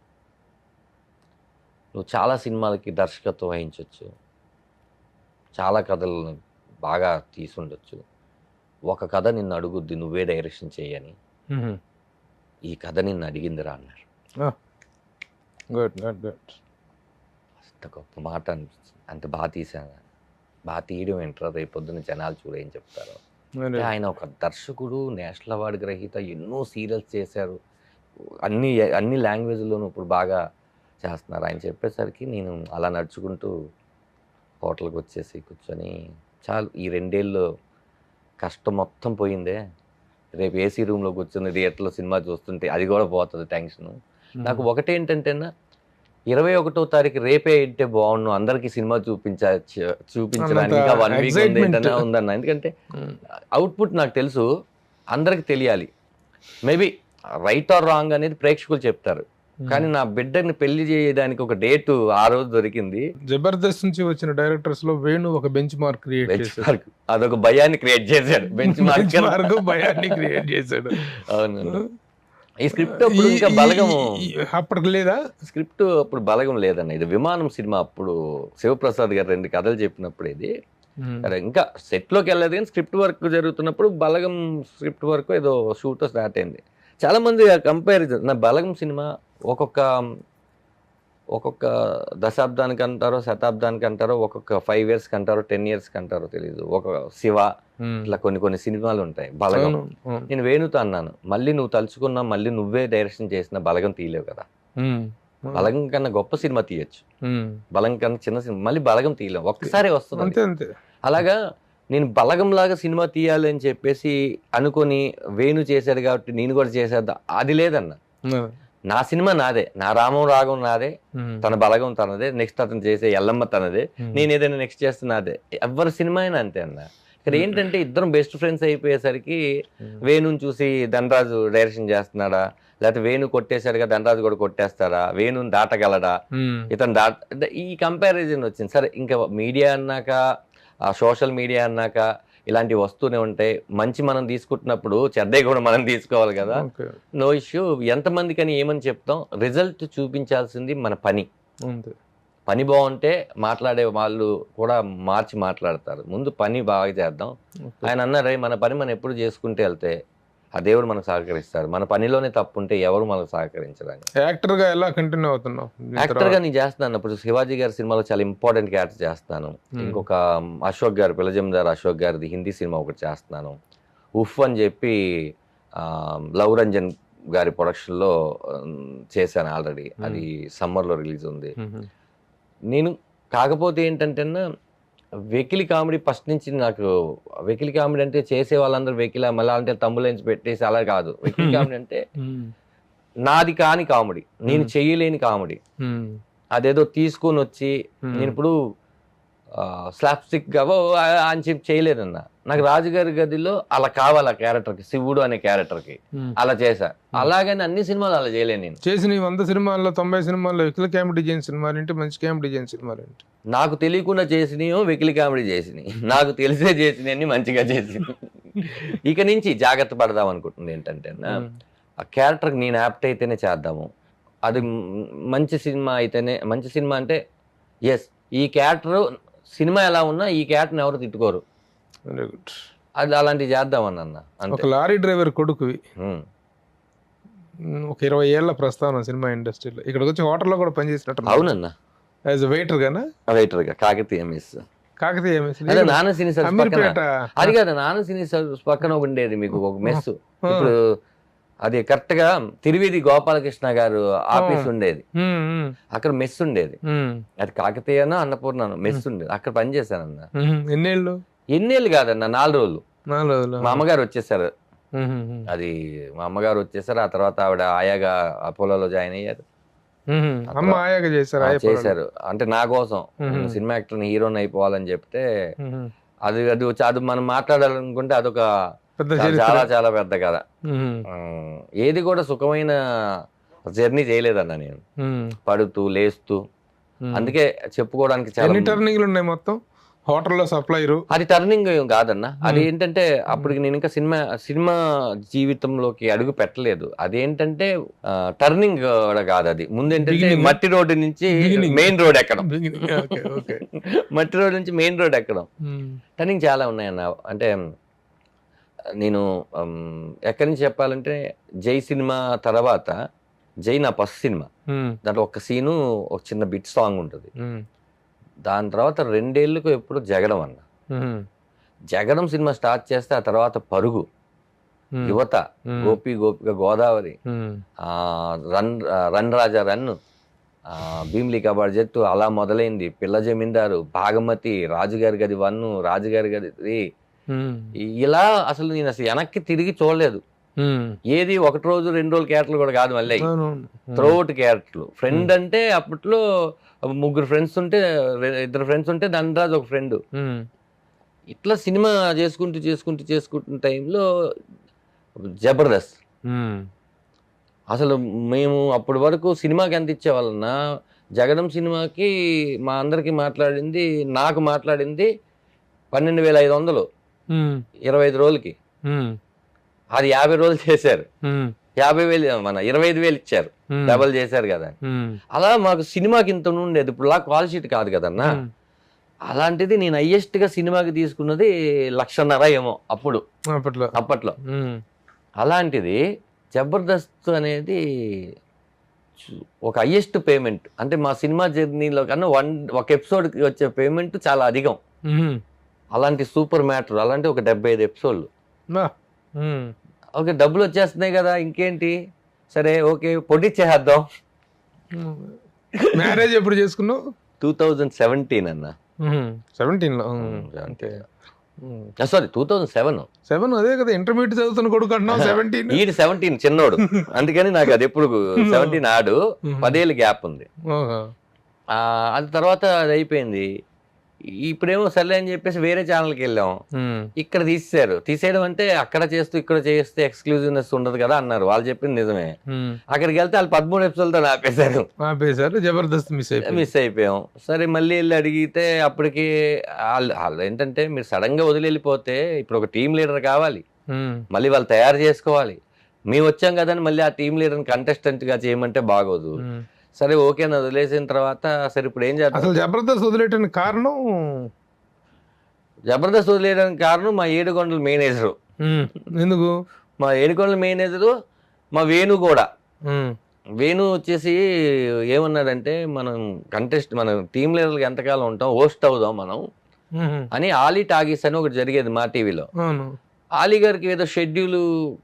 నువ్వు చాలా సినిమాలకి దర్శకత్వం వహించవచ్చు, చాలా కథలను బాగా తీసుండొచ్చు, ఒక కథ నిన్ను అడుగుద్ది నువ్వే డైరెక్షన్ చేయని, ఈ కథ నిన్ను అడిగిందిరా అన్నారు. అంత గొప్ప మాట అనిపించింది. అంత బాగా తీసాను. బాగా తీయడం ఏంటారు, రేపు పొద్దున్న జనాలు చూడేం చెప్తారు. ఆయన ఒక దర్శకుడు, నేషనల్ అవార్డు గ్రహీత, ఎన్నో సీరియల్స్ చేశారు, అన్ని లాంగ్వేజ్లోనూ ఇప్పుడు బాగా చేస్తున్నారు. ఆయన చెప్పేసరికి నేను అలా నడుచుకుంటూ హోటల్కి వచ్చేసి కూర్చొని చాలు, ఈ 2 ఏళ్ళు కష్టం మొత్తం పోయిందే, రేపు ఏసీ రూమ్లో కూర్చొని థియేటర్లో సినిమా చూస్తుంటే అది కూడా పోతుంది టెన్షన్. నాకు ఒకటేంటంటేనా, 21వ తారీఖు రేపే ఇంటే బాగుండు, అందరికి సినిమా చూపించడానికి ఇంకా 1 వీక్ excitement. ఉందన్న. ఎందుకంటే అవుట్పుట్ నాకు తెలుసు, అందరికి తెలియాలి. మేబీ రైట్ ఆర్ రాంగ్ అనేది ప్రేక్షకులు చెప్తారు, కానీ నా బిడ్డని పెళ్లి చేయడానికి ఒక డేట్ ఆ రోజు దొరికింది. జబర్దస్త్ నుంచి వచ్చిన డైరెక్టర్స్ లో వేణు ఒక బెంచ్ మార్క్ క్రియేట్ చేశాడు. అదొక భయాన్ని క్రియేట్ చేశాడు, బెంచ్ మార్క్ భయాన్ని క్రియేట్ చేశాడు. అవును. ఈ స్క్రిప్ట్ అప్పుడు ఇంకా బలగము అప్పటికి లేదా? స్క్రిప్ట్ అప్పుడు బలగం లేదన్న. ఇది విమానం సినిమా, అప్పుడు శివప్రసాద్ గారు 2 కథలు చెప్పినప్పుడు ఇది ఇంకా సెట్ లోకి వెళ్ళలేదు, కానీ స్క్రిప్ట్ వర్క్ జరుగుతున్నప్పుడు బలగం స్క్రిప్ట్ వర్క్ ఏదో షూట్ స్టార్ట్ అయింది. చాలా మంది కంపారిజన్, నా బలగం సినిమా ఒక్కొక్క దశాబ్దానికి అంటారో, శతాబ్దానికి అంటారో, ఒక్కొక్క 5 years అంటారో, 10 years అంటారో తెలియదు. ఒక శివ ఇట్లా కొన్ని సినిమాలు ఉంటాయి. బలగం నేను వేణుతో అన్నాను, మళ్ళీ నువ్వు తలుచుకున్నా మళ్ళీ నువ్వే డైరెక్షన్ చేసిన బలగం తీయలేవు కదా, బలగం కన్నా గొప్ప సినిమా తీయచ్చు, బలగం కన్నా చిన్న సినిమా మళ్ళీ బలగం తీయలేవు, ఒక్కసారి వస్తుంది. అలాగా నేను బలగం లాగా సినిమా తీయాలి అని చెప్పేసి అనుకొని వేణు చేశాడు కాబట్టి నేను కూడా చేసేద్దా, అది లేదన్న. నా సినిమా నాదే, నా రామం రాగం నాదే, తన బలగం తనదే, నెక్స్ట్ అతను చేసే ఎల్లమ్మ తనదే, నేను ఏదైనా నెక్స్ట్ చేస్తున్నదే. ఎవరి సినిమా అయినా అంతే అన్న. ఇక్కడ ఏంటంటే ఇద్దరం బెస్ట్ ఫ్రెండ్స్ అయిపోయేసరికి వేణుని చూసి ధనరాజు డైరెక్షన్ చేస్తున్నాడా, లేకపోతే వేణు కొట్టేశాడుగా ధనరాజు కూడా కొట్టేస్తాడా, వేణుని దాటగలడా, ఇతను ఈ కంపారిజన్ వచ్చింది. సరే, ఇంకా మీడియా అన్నాక, సోషల్ మీడియా అన్నాక ఇలాంటివి వస్తూనే ఉంటాయి. మంచి మనం తీసుకుంటున్నప్పుడు చెడ్డే కూడా మనం తీసుకోవాలి కదా, నో ఇష్యూ. ఎంతమందికి అని ఏమని చెప్తాం, రిజల్ట్ చూపించాల్సింది మన పని బాగుంటే మాట్లాడే వాళ్ళు కూడా మార్చి మాట్లాడతారు. ముందు పని బాగా చేద్దాం. ఆయన అన్నారే, మన పని మనం ఎప్పుడు చేసుకుంటే వెళ్తే ఆ దేవుడు మనకు సహకరిస్తారు. మన పనిలోనే తప్పు ఉంటే ఎవరు మనకు సహకరించడానికి. యాక్టర్ గా ఎలా కంటిన్యూ అవుతున్నావు? యాక్టర్ గా నేను చేస్తున్నాను. ఇప్పుడు శివాజీ గారి సినిమాలో చాలా ఇంపార్టెంట్ క్యారెక్టర్ చేస్తాను. ఇంకొక అశోక్ గారు, పిల్లజమీదార్ అశోక్ గారిది హిందీ సినిమా ఒకటి చేస్తున్నాను. ఉఫ్ అని చెప్పి లవ్ రంజన్ గారి ప్రొడక్షన్ లో చేశాను ఆల్రెడీ, అది సమ్మర్ లో రిలీజ్ ఉంది. నేను కాకపోతే ఏంటంటే వెకిలి కామెడీ ఫస్ట్ నుంచి నాకు, వెకిలి కామెడీ అంటే చేసే వాళ్ళందరూ వెకిలా మళ్ళీ అంటే తమ్ములేంచి పెట్టేసి అలా కాదు. వెకిలి కామెడీ అంటే నాది కాని కామెడీ, నేను చెయ్యలేని కామెడీ, అదేదో తీసుకొని వచ్చి నేను ఇప్పుడు స్లాప్స్టిక్ గా అని చెప్పి చేయలేదన్న. నాకు రాజుగారి గదిలో అలా కావాలి, ఆ క్యారెక్టర్కి, శివుడు అనే క్యారెక్టర్కి అలా చేశా. అలాగని అన్ని సినిమాలు అలా చేయలేను. నేను చేసిన 100 సినిమాల్లో 90 సినిమాల్లో వెకిలి కామెడీ చేసిన సినిమాలు ఏంటి, మంచి కామెడీ చేసిన సినిమాలు ఏంటి? నాకు తెలియకుండా చేసినాయో వెకిలి కామెడీ చేసినాయి, నాకు తెలిసే చేసినవి మంచిగా చేసింది. ఇక నుంచి జాగ్రత్త పడదాం అనుకుంటుంది. ఏంటంటే ఆ క్యారెక్టర్కి నేను యాప్ట్ అయితేనే చేద్దాము, అది మంచి సినిమా అయితేనే. మంచి సినిమా అంటే ఎస్, ఈ క్యారెక్టర్ సినిమా ఎలా ఉన్నా ఈ క్యారెక్టర్ని ఎవరు తిట్టుకోరు, అది అలాంటివి చేద్దామన్న. ఒక లారీ డ్రైవర్ కొడుకువి, ఒక 20 ఏళ్ల ప్రస్థానం సినిమా ఇండస్ట్రీలో, ఇక్కడికి వచ్చి హోటల్లో కూడా పనిచేసినట్టు. అవునన్నా, యాజ్ వెయిటర్ గానా? వెయిటర్ గా కాకతీయ మెస్. కాకతీయ మెస్ నాన్న సినీ అది కాదు, నాన్న సినీ పక్కన ఉండేది మీకు ఒక మెస్. ఇప్పుడు అది కరెక్ట్ గా తిరువిధి గోపాలకృష్ణ గారు ఆఫీస్ ఉండేది, అక్కడ మెస్ ఉండేది. అది కాకతీయనో అన్నపూర్ణనో మెస్ ఉండేది, అక్కడ పనిచేశానన్న. ఎన్నేళ్ళు కాదన్న, 4 రోజులు. మా అమ్మగారు వచ్చేసారు, అది మా అమ్మగారు వచ్చేసారు. ఆ తర్వాత ఆవిడ ఆయాగా అపోలోలో జాయిన్ అయ్యారు. చేశారు అంటే నా కోసం, సినిమా యాక్టర్ని, హీరోని అయిపోవాలని చెప్తే అది వచ్చి అది మనం మాట్లాడాలనుకుంటే అదొక చాలా చాలా పెద్ద కథ. ఏది కూడా సుఖమైన జర్నీ చేయలేదన్న నేను, పడుతూ లేస్తూ. అందుకే చెప్పుకోవడానికి చాలా టర్నింగ్లు ఉన్నాయి మొత్తం. హోటల్లో సప్లైరు అది టర్నింగ్ కాదన్న. అది ఏంటంటే అప్పటికి నేను ఇంకా సినిమా జీవితంలోకి అడుగు పెట్టలేదు. అదేంటంటే టర్నింగ్ కాదు, అది ముందేంటంటే మట్టి రోడ్డు నుంచి మెయిన్ రోడ్ ఎక్కడం, మట్టి రోడ్ నుంచి మెయిన్ రోడ్ ఎక్కడం. టర్నింగ్ చాలా ఉన్నాయన్న. అంటే నేను ఎక్కడి నుంచి చెప్పాలంటే, జై సినిమా తర్వాత జై నా ఫస్ట్ సినిమా, దాంట్లో ఒక సీను, ఒక చిన్న బిట్ సాంగ్ ఉంటుంది. దాని తర్వాత 2 ఏళ్ళకు ఎప్పుడు జగడం అన్న. జగడం సినిమా స్టార్ట్ చేస్తే ఆ తర్వాత పరుగు, యువత, గోపిక గోదావరి, రన్ రాజా రన్ను, భీమ్లీ కబాడ్ జట్టు, అలా మొదలైంది. పిల్ల జమీందారు, భాగమతి, రాజుగారి గది 1, రాజుగారి గది 3, ఇలా అసలు నేను వెనక్కి తిరిగి చూడలేదు. ఏది ఒకటి రోజు 2 రోజుల క్యారెక్టర్లు కూడా కాదు, మళ్ళీ త్రోట్ క్యారెక్టర్లు. ఫ్రెండ్ అంటే అప్పట్లో 3 ఫ్రెండ్స్ ఉంటే 2 ఫ్రెండ్స్ ఉంటే ధనరాజ్ ఒక ఫ్రెండ్. ఇట్లా సినిమా చేసుకుంటున్న టైంలో జబర్దస్త్. అసలు మేము అప్పటి వరకు సినిమాకి ఎంత ఇచ్చేవాళ్ళన్నా, జగడం సినిమాకి మా అందరికి నాకు మాట్లాడింది 12,500 25 రోజులకి. అది 50 రోజులు చేశారు, 50,000 మన 25,000 ఇచ్చారు, డబల్ చేశారు కదా. అలా మాకు సినిమాకి ఇంత ఉండేది. ఇప్పుడు కాల్ షీట్ కాదు కదన్నా. అలాంటిది నేను హైయెస్ట్ గా సినిమాకి తీసుకున్నది 1,50,000 ఏమో అప్పట్లో. అలాంటిది జబర్దస్త్ అనేది ఒక హైయెస్ట్ పేమెంట్. అంటే మా సినిమా జర్నీలో కన్నా ఒక ఎపిసోడ్కి వచ్చే పేమెంట్ చాలా అధికం. అలాంటి సూపర్ మ్యాటర్. అలాంటి ఒక 75 ఎపిసోడ్లు. ఓకే, డబ్బులు వచ్చేస్తున్నాయి కదా, ఇంకేంటి, సరే ఓకే పొడిచేద్దాం. మ్యారేజ్ ఎప్పుడు చేసుకున్నావు? 2017 అన్న. 17లో సారీ 2007. అదే కదా, ఇంటర్మీడియట్ చదువుతున్న కొడుకు అంటున్నావు. 17 ఈడు 17 చిన్నోడు, అందుకని నాకు అది ఎప్పుడు 17 ఆడు 10 ఏళ్ళ గ్యాప్ ఉంది. అది తర్వాత అది అయిపోయింది. ఇప్పుడేమో సర్లే అని చెప్పేసి వేరే ఛానల్కి వెళ్ళాం. ఇక్కడ తీసేయడం అంటే అక్కడ చేస్తూ ఇక్కడ చేస్తే ఎక్స్క్లూజివ్నెస్ ఉండదు కదా అన్నారు. వాళ్ళు చెప్పింది నిజమే. అక్కడికి వెళ్తే వాళ్ళు 13 ఎపిసోడ్తో ఆపేశారు. జబర్దస్త్ మిస్ అయిపోయాం. సరే మళ్ళీ వెళ్ళి అడిగితే అప్పటికి వాళ్ళు ఏంటంటే, మీరు సడన్ గా వదిలి వెళ్ళిపోతే ఇప్పుడు ఒక టీం లీడర్ కావాలి, మళ్ళీ వాళ్ళు తయారు చేసుకోవాలి. మేము వచ్చాం కదని మళ్ళీ ఆ టీం లీడర్ని కంటెస్టెంట్ గా చేయమంటే బాగోదు. సరే ఓకే అని వదిలేసిన తర్వాత సరే ఇప్పుడు ఏం చేద్దాం. అసలు జబర్దస్త్ వదిలేయడానికి కారణం మా ఏడుకొండల మేనేజరు. ఎందుకు? మా ఏడుకొండల మేనేజరు మా వేణు కూడా. వేణు వచ్చేసి ఏమన్నాడంటే, మనం టీం లీడర్కి ఎంతకాలం ఉంటాం, హోస్ట్ అవుదాం మనం అని. ఆలీ టాగీస్ అని ఒకటి జరిగేది మా టీవీలో. ఆలీ గారికి ఏదో షెడ్యూల్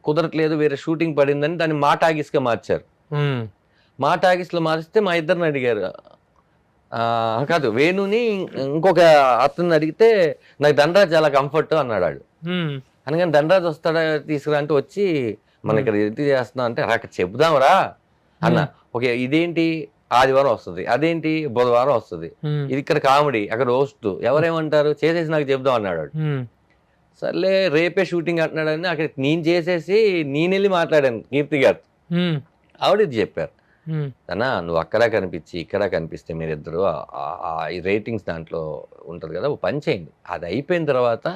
కుదరట్లేదు, వేరే షూటింగ్ పడిందని దాన్ని మా టాగీస్గా మార్చారు. మా టాగీస్లో మారిస్తే మా ఇద్దరిని అడిగారు, కాదు వేణుని ఇంకొక అతన్ని అడిగితే నాకు ధనరాజ్ చాలా కంఫర్ట్ అన్నాడు. అనగానే ధనరాజ్ వస్తాడా తీసుకురా అంటే వచ్చి మన ఇక్కడ ఇది చేస్తున్నాం అంటే అక్కడ చెబుదాంరా అన్న. ఓకే, ఇదేంటి ఆదివారం వస్తుంది, అదేంటి బుధవారం వస్తుంది, ఇది ఇక్కడ కామెడీ, అక్కడ హోస్ట్, ఎవరేమంటారు చేసేసి నాకు చెబుదాం అన్నాడు. సర్లే రేపే షూటింగ్ అంటున్నాడని అక్కడ నేను చేసేసి నేను వెళ్ళి మాట్లాడాను కీర్తి గారు. ఆవిడ ఇది చెప్పారు, అన్నా నువ్వు అక్కడ కనిపించి ఇక్కడ కనిపిస్తే మీరిద్దరు ఈ రేటింగ్స్ దాంట్లో ఉంటుంది కదా, పని చేయండి, అది అయిపోయిన తర్వాత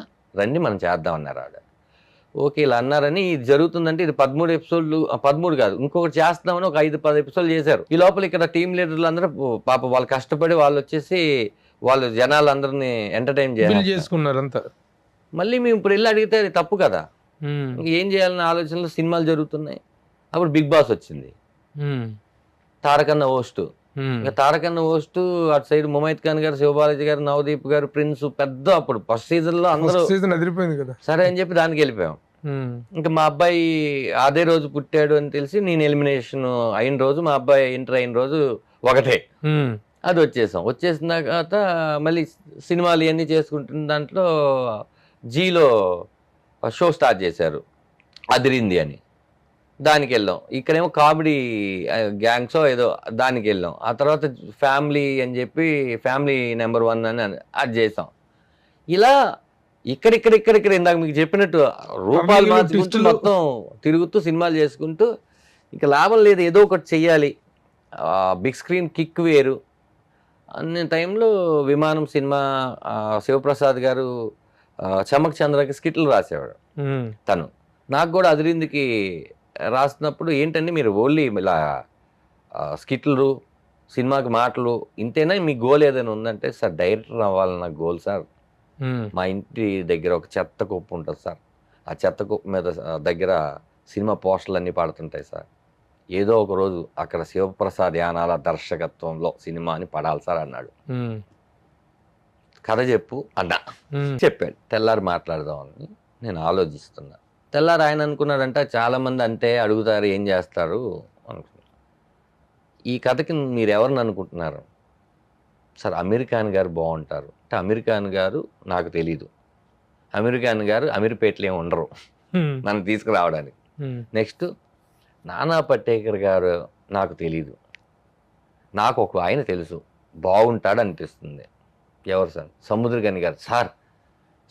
రండి మనం చేద్దాం అన్నారు ఆవిడ. ఓకే ఇలా అన్నారని ఇది జరుగుతుందంటే ఇది 13 ఎపిసోడ్లు, 13 కాదు ఇంకొకటి చేస్తున్నామని ఒక 5-10 ఎపిసోడ్లు చేశారు. ఈ లోపల ఇక్కడ టీం లీడర్లు అందరూ పాప వాళ్ళు కష్టపడి వాళ్ళు వచ్చేసి వాళ్ళు జనాలందరినీ ఎంటర్టైన్ చేసుకున్నారు అంతా. మళ్ళీ మేము ఇప్పుడు వెళ్ళి అడిగితే అది తప్పు కదా, ఏం చేయాలన్న ఆలోచనలో సినిమాలు జరుగుతున్నాయి. అప్పుడు బిగ్ బాస్ వచ్చింది, తారకన్న హోస్ట్. తారకన్న హోస్ట్ అటు సైడ్ ముమైత్ ఖాన్ గారు, శివబాలాజీ గారు, నవదీప్ గారు, ప్రిన్స్ పెద్ద అప్పుడు ఫస్ట్ సీజన్ లో అందరూ అదిరిపోయింది కదా. సరే అని చెప్పి దానికి వెళ్ళిపోయాం. ఇంకా మా అబ్బాయి అదే రోజు పుట్టాడు అని తెలిసి నేను ఎలిమినేషన్ అయిన రోజు మా అబ్బాయి ఎంటర్ అయిన రోజు ఒకటే అది వచ్చేసిన తర్వాత మళ్ళీ సినిమాలు ఇవన్నీ చేసుకుంటున్న దాంట్లో జీలో షో స్టార్ట్ చేశారు అదిరింది అని, దానికి వెళ్ళాం. ఇక్కడేమో కామెడీ గ్యాంగ్సో ఏదో దానికి వెళ్ళాం. ఆ తర్వాత ఫ్యామిలీ అని చెప్పి ఫ్యామిలీ నెంబర్ 1 అని అది చేసాం. ఇలా ఇక్కడ ఇందాక మీకు చెప్పినట్టు రూపాయలు మార్చుకుంటూ మొత్తం తిరుగుతూ సినిమాలు చేసుకుంటూ ఇంకా లాభం లేదు, ఏదో ఒకటి చెయ్యాలి, బిగ్ స్క్రీన్ కిక్ వేరు అనే టైంలో విమానం సినిమా శివప్రసాద్ గారు చమక్ చంద్రకి స్కిట్లు రాసేవాడు. తను నాకు కూడా అదిరిందికి రాసినప్పుడు ఏంటంటే మీరు ఓన్లీ ఇలా స్కిట్లు సినిమాకి మాటలు ఇంతేనా, మీ గోల్ ఏదైనా ఉందంటే, సార్ డైరెక్టర్ అవ్వాలని నా గోల్ సార్. మా ఇంటి దగ్గర ఒక చెత్త కుప్ప ఉంటుంది సార్, ఆ చెత్త కుప్ప మీద దగ్గర సినిమా పోస్టర్లు అన్నీ పడుతుంటాయి సార్, ఏదో ఒక రోజు అక్కడ శివప్రసాద్ యానాల దర్శకత్వంలో సినిమా అని పడాలి సార్ అన్నాడు. కథ చెప్పు అన్నా చెప్పాడు. తెల్లారి మాట్లాడదామని నేను ఆలోచిస్తున్నా. తెల్లారి ఆయన అనుకున్నాడంట చాలా మంది అంటే అడుగుతారు ఏం చేస్తారు అనుకున్నారు. ఈ కథకి మీరు ఎవరిని అనుకుంటున్నారు సార్? అమీర్ ఖాన్ గారు బాగుంటారు అంటే. అమీర్ ఖాన్ గారు నాకు తెలీదు, అమీర్ ఖాన్ గారు అమీర్పేటలో ఏమి ఉండరు నన్ను తీసుకురావడానికి. నెక్స్ట్ నానా పటేకర్ గారు నాకు తెలీదు, నాకు ఒక ఆయన తెలుసు, బాగుంటాడు అనిపిస్తుంది. ఎవరు సార్? సముద్రగని గారు. సార్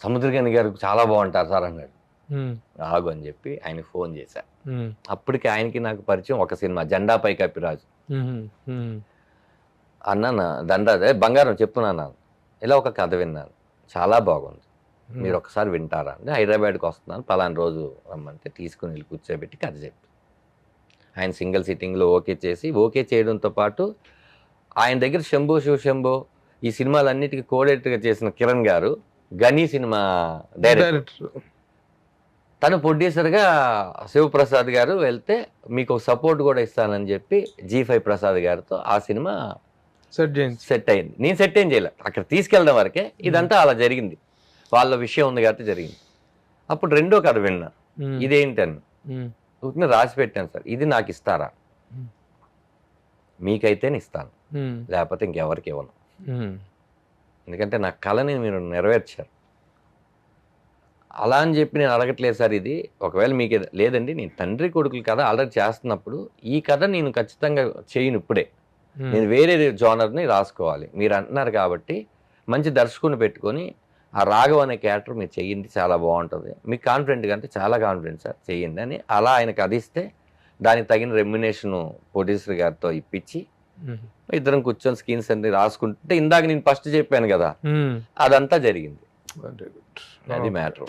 సముద్రగని గారు చాలా బాగుంటారు సార్ అన్నాడు. ఆగు అని చెప్పి ఆయనకి ఫోన్ చేశా. అప్పటికి ఆయనకి నాకు పరిచయం ఒక సినిమా జెండాపై కపిరాజు. అన్నా దండాదే బంగారం చెప్పున్నాను, ఇలా ఒక కథ విన్నాను, చాలా బాగుంది, మీరు ఒకసారి వింటారా అంటే హైదరాబాద్కి వస్తున్నాను పలానా రోజు రమ్మంటే తీసుకుని వెళ్ళి కూర్చోబెట్టి కథ చెప్పి ఆయన సింగిల్ సిట్టింగ్లో ఓకే చేయడంతో పాటు ఆయన దగ్గర శంభో శివశంభో ఈ సినిమాలన్నిటికీ కోఆర్డినేటర్గా చేసిన కిరణ్ గారు గనీ సినిమా డైరెక్టర్, తను ప్రొడ్యూసర్గా శివప్రసాద్ గారు వెళ్తే మీకు సపోర్ట్ కూడా ఇస్తానని చెప్పి G5 ప్రసాద్ గారితో ఆ సినిమా సెట్ అయింది. నేను సెట్ ఏం చేయలే, అక్కడ తీసుకెళ్ళడం వరకే ఇదంతా అలా జరిగింది, వాళ్ళ విషయం ఉంది కాబట్టి జరిగింది. అప్పుడు రెండో కథ విన్నా, ఇదేంటని రాసి పెట్టాను సార్, ఇది నాకు ఇస్తారా? మీకైతేనే ఇస్తాను, లేకపోతే ఇంకెవరికి ఇవ్వను, ఎందుకంటే నా కళని మీరు నెరవేర్చారు. అలా అని చెప్పి నేను అడగట్లేదు సార్, ఇది ఒకవేళ మీకు లేదండి, నేను తండ్రి కొడుకుల కథ ఆల్రెడీ చేస్తున్నప్పుడు ఈ కథ నేను ఖచ్చితంగా చేయను, ఇప్పుడే నేను వేరే జోనర్ని రాసుకోవాలి, మీరు అంటున్నారు కాబట్టి మంచి దర్శకుని పెట్టుకొని ఆ రాఘవ్ అనే క్యారెక్టర్ మీరు చెయ్యింది, చాలా బాగుంటుంది, మీకు కాన్ఫిడెంట్గా అంటే చాలా కాన్ఫిడెంట్ సార్ చెయ్యండి అని అలా ఆయనకు అదిస్తే దానికి తగిన రెమ్యునేషన్ ప్రొడ్యూసర్ గారితో ఇప్పించి ఇద్దరం కూర్చొని స్కీన్స్ అన్ని రాసుకుంటే ఇందాక నేను ఫస్ట్ చెప్పాను కదా అదంతా జరిగింది. అది మ్యాటర్.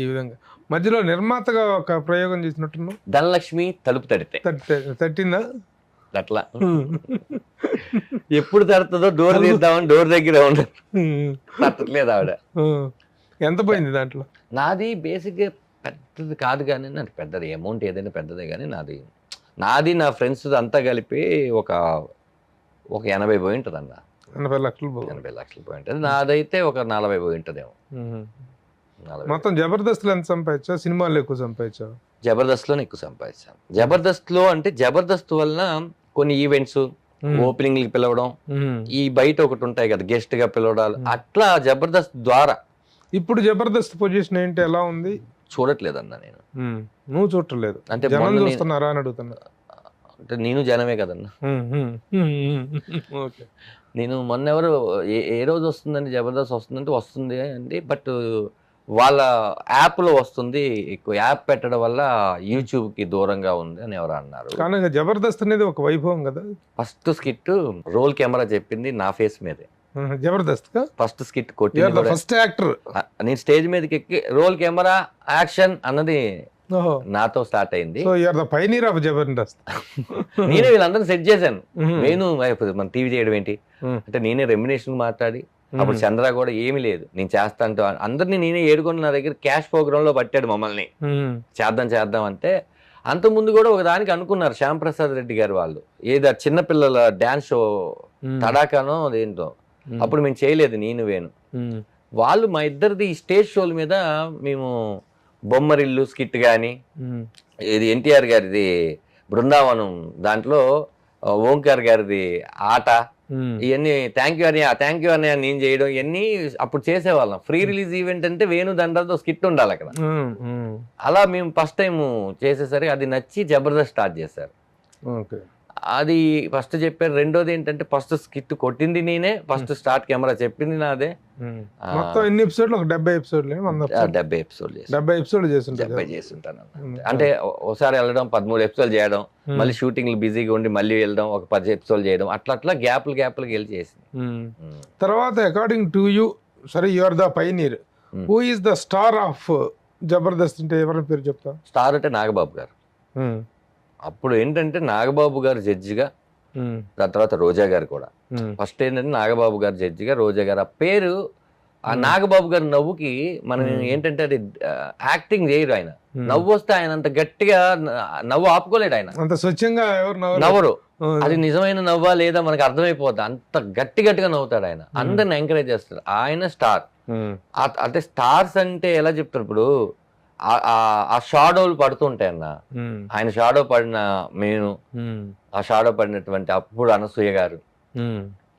ఈ విధంగా మధ్యలో నిర్మాతగా ఒక ప్రయోగం చేసినట్టున్నా, ధనలక్ష్మి తలుపు తడితే తట్టిందా? అట్లా ఎప్పుడు తడుతుందో డోర్ తీద్దామని డోర్ దగ్గర ఉండదు, తట్టట్లేదు ఆవిడ. ఎంత పోయింది దాంట్లో? నాది బేసిక్గా పెద్దది కాదు కానీ, నాకు పెద్దది అమౌంట్ ఏదైనా పెద్దదే కానీ నాది నా ఫ్రెండ్స్ అంతా కలిపి ఒక 80 పోయి ఉంటుంది అన్న. 80 లక్షలు 80 లక్షలు పోయి ఉంటుంది. నాదైతే ఒక 40 పోయి ఉంటుందేమో. మొత్తం జబర్దస్త్లో ఎంత సంపాదించా, సినిమాల్లో ఎక్కువ సంపాదించా? జబర్దస్త్లోనే ఎక్కువ సంపాదించాను. జబర్దస్త్లో అంటే జబర్దస్త్ వలన కొన్ని ఈవెంట్స్ ఓపెనింగ్కి పిలవడం, ఈ బయట ఒకటి ఉంటాయి కదా గెస్ట్ గా పిలవడాలు, అట్లా జబర్దస్త్ ద్వారా. ఇప్పుడు జబర్దస్త్ పొజిషన్ ఏంటి, ఎలా ఉంది? చూడట్లేదన్నా నేను. నువ్వు చూడట్లేదు అంటే జనం చూస్తున్నారా అని అడుగుతున్నా. అంటే నేను జనమే కదన్నా. నేను మొన్న ఎవరు ఏ రోజు వస్తుందండి జబర్దస్త్ వస్తుందంటే వస్తుంది అండి, బట్ వాళ్ళ యాప్లో వస్తుంది, ఎక్కువ యాప్ పెట్టడం వల్ల యూట్యూబ్కి దూరంగా ఉంది అని ఎవరు అన్నారు. కానీ జబర్దస్త్ అనేది ఒక వైభవం కదా. ఫస్ట్ స్కిట్ రోల్ కెమెరా చెప్పింది నా ఫేస్ మీదే. జబర్దస్త్ ఫస్ట్ స్కిట్ కొట్టింది ఫస్ట్ యాక్టర్. నేను స్టేజ్ మీదకి ఎక్కి రోల్ కెమెరా యాక్షన్ అన్నది నాతో స్టార్ట్ అయింది. జబర్దస్త్ నేనే వీళ్ళందరినీ సెట్ చేశాను. నేను మన టీవీ చేయడం ఏంటి అంటే నేనే రెమ్యునేషన్ మాట్లాడి, అప్పుడు చంద్ర కూడా ఏమీ లేదు నేను చేస్తా అంటూ అందరినీ నేనే ఏడుకొని నా దగ్గర క్యాష్ ప్రోగ్రామ్ లో పట్టాడు మమ్మల్ని చేద్దాం అంటే. అంత ముందు కూడా ఒక దానికి అనుకున్నారు శ్యామ్ ప్రసాద్ రెడ్డి గారు వాళ్ళు, ఏదో చిన్నపిల్లల డాన్స్ షో తడాకానో అదేంటో, అప్పుడు మేము చేయలేదు నేను వేణు. వాళ్ళు మా ఇద్దరిది ఈ స్టేజ్ షోల మీద మేము బొమ్మరిల్లు స్కిట్ కానీ, ఇది ఎన్టీఆర్ గారిది బృందావనం దాంట్లో ఓంకార్ గారిది ఆట, ఇవన్నీ థ్యాంక్ యూ అని నేను చేయడం, ఇవన్నీ అప్పుడు చేసేవాళ్ళం. ఫ్రీ రిలీజ్ ఈవెంట్ అంటే వేణు దండలతో స్కిట్ ఉండాలి అక్కడ. అలా మేము ఫస్ట్ టైం చేసేసరికి అది నచ్చి జబర్దస్త్ స్టార్ట్ చేశారు. అది ఫస్ట్ చెప్పారు. రెండోది ఏంటంటే ఫస్ట్ స్కిట్ కొట్టింది నేనే, ఫస్ట్ స్టార్ట్ కెమెరా చెప్పింది నాదే. మొత్తం ఎన్ని ఎపిసోడ్లు? ఒక 70 ఎపిసోడ్లు. 70 ఎపిసోడ్లు చేస్తుంటాను. అంటే ఒకసారి వెళ్ళడం 13 ఎపిసోడ్లు చేయడం, మళ్ళీ షూటింగ్ బిజీగా ఉండి మళ్ళీ వెళ్ళడం, ఒక 10 ఎపిసోడ్లు చేయడం, అట్లా గ్యాప్లకి వెళ్ళి చేసింది. తర్వాత అకార్డింగ్ టు యూ, సరే you are the pioneer, who is the star of Jabardasth అంటే ఎవరి పేరు చెప్తా? స్టార్ అంటే నాగబాబు గారు. అప్పుడు ఏంటంటే నాగబాబు గారు జడ్జిగా, దాని తర్వాత రోజా గారు కూడా. ఫస్ట్ ఏంటంటే నాగబాబు గారు జడ్జిగా, రోజా గారు. ఆ పేరు ఆ నాగబాబు గారి నవ్వుకి మనం ఏంటంటే అది యాక్టింగ్ చేయరు ఆయన. నవ్వు వస్తే ఆయన అంత గట్టిగా నవ్వు ఆపుకోలేడు ఆయన, అంత స్వచ్ఛంగా నవ్వరు. అది నిజమైన నవ్వా లేదా మనకు అర్థమైపోద్ది, అంత గట్టిగా నవ్వుతాడు ఆయన, అందరిని ఎంకరేజ్ చేస్తాడు. ఆయన స్టార్. అంటే స్టార్స్ అంటే ఎలా చెప్తారు, ఇప్పుడు ఆ షాడోలు పడుతుంటాయి అన్న, ఆయన షాడో పడిన నేను, ఆ షాడో పడినటువంటి అప్పుడు అనసూయ గారు,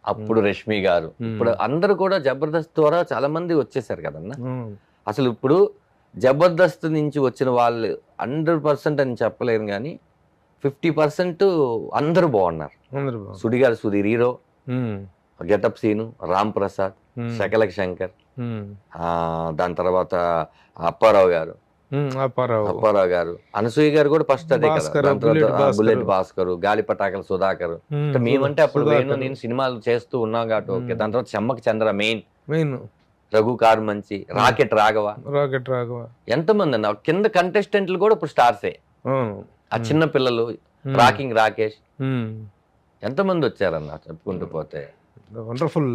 అప్పుడు రష్మి గారు, ఇప్పుడు అందరూ కూడా జబర్దస్త్ ద్వారా చాలా మంది వచ్చేసారు కదన్నా. అసలు ఇప్పుడు జబర్దస్త్ నుంచి వచ్చిన వాళ్ళు 100% అని చెప్పలేను కానీ 50% అందరూ బాగున్నారు. అందరూ బాగుంది. సుడిగారు సుధీర్ హీరో, గెటప్ సీను, రామ్ ప్రసాద్, శకలక్ శంకర్, దాని తర్వాత అప్పారావు గారు, అనసూయ గారు కూడా ఫస్ట్ అదే కదా. దాని తర్వాత బుల్లెట్ భాస్కర్, గాలి పటాకల సుధాకర్. మేమంటే అప్పుడు నేను సినిమాలు చేస్తూ ఉన్నాం కాబట్టి ఓకే. దాని తర్వాత చెమ్మక చంద్ర మెయిన్, రఘు కార్మంచి, రాకెట్ రాఘవ, ఎంతమంది అన్న కింద కంటెస్టెంట్లు కూడా ఇప్పుడు స్టార్సే. ఆ చిన్న పిల్లలు, రాకింగ్ రాకేష్, ఎంతమంది వచ్చారన్న చెప్పుకుంటూ పోతే. Wonderful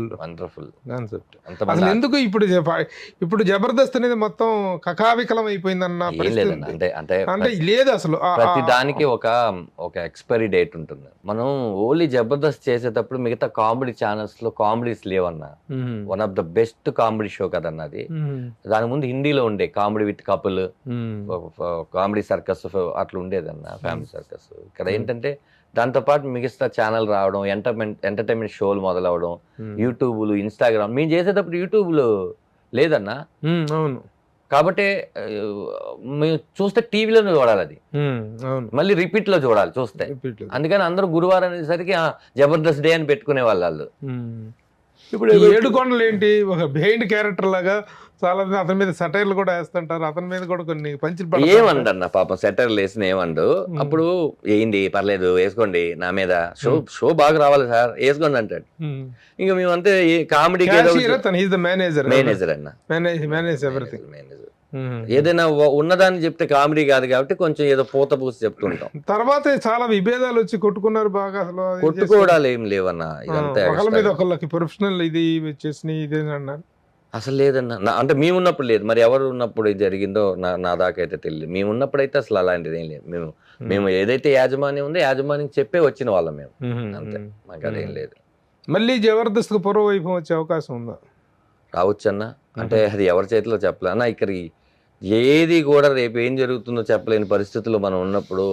concept. అసలు ఎందుకు ఇప్పుడు జబర్దస్త్ అనేది మొత్తం కకావికలం అయిపోయిందన్న అంటే లేదు అసలు. ప్రతి దానికి ఒక ఎక్స్పైరీ డేట్ ఉంటుంది. మనం ఓన్లీ జబర్దస్త్ చేసేటప్పుడు మిగతా కామెడీ ఛానల్స్ లో కామెడీస్ లేవన్నా. One of the best comedy show కదన్న అది. దాని ముందు హిందీలో ఉండే comedy with Kapil, comedy circus అట్లా ఉండేదన్న, ఫ్యామిలీ సర్కస్. ఇక్కడ ఏంటంటే దాంతోపాటు మిగతా ఛానల్ రావడం, ఎంటర్టైన్మెంట్ షోలు మొదలవడం, యూట్యూబ్లు, ఇన్స్టాగ్రామ్. మేము చేసేటప్పుడు యూట్యూబ్లు లేదన్నా. అవును. కాబట్టి మేము చూస్తే టీవీలోనే చూడాలి, అది మళ్ళీ రిపీట్ లో చూడాలి చూస్తే. అందుకని అందరూ గురువారం అనేసరికి జబర్దస్త్ డే అని పెట్టుకునే వాళ్ళు. ఇప్పుడు ఏడుకొండలు ఏంటి, ఒక బిహైండ్ క్యారెక్టర్ లాగా చాలా అతని మీద సెటైర్లు కూడా వేస్తుంటారు. అతని మీద కూడా కొన్ని పంచులు ఏమండన్న పాపం సెటైర్లు వేసిన ఏమండు. అప్పుడు ఏంటి పర్లేదు వేసుకోండి నా మీద, షో బాగా రావాలి సార్ వేసుకోండి అంటాడు. ఇంకా మేమంతే కామెడీ మేనేజర్ అన్న, ఏదైనా ఉన్నదాన్ని చెప్తే కామెడీ కాదు కాబట్టి కొంచెం ఏదో పూత పూసి చెప్తుంటాం. తర్వాత చాలా విభేదాలు వచ్చి కొట్టుకున్నారు బాగా. అసలు కొట్టుకోవడాలు ఏం లేవన్నా, ఇదంతా ఒకళ్ళ మీద ఒకళ్ళకి ప్రొఫెషనల్ ఇది వచ్చేసి ఇదే అన్నారు. అసలు లేదన్న, అంటే మేము ఉన్నప్పుడు లేదు. మరి ఎవరు ఉన్నప్పుడు ఇది జరిగిందో నా దాకా అయితే తెలియదు. మేము ఉన్నప్పుడు అయితే అసలు అలాంటిది ఏం లేదు. మేము ఏదైతే యాజమాన్యం ఉందో యాజమాన్యం చెప్పే వచ్చిన వాళ్ళం మేము, అంతే. మాకు అదేం లేదు. మళ్ళీ జబర్దస్త్ పూర్వ వైభవం వచ్చే అవకాశం ఉందా? రావచ్చు అన్న, అంటే అది ఎవరి చేతిలో చెప్పలే అన్న. ఇక్కడికి ఏది కూడా రేపు ఏం జరుగుతుందో చెప్పలేని పరిస్థితుల్లో మనం ఉన్నప్పుడు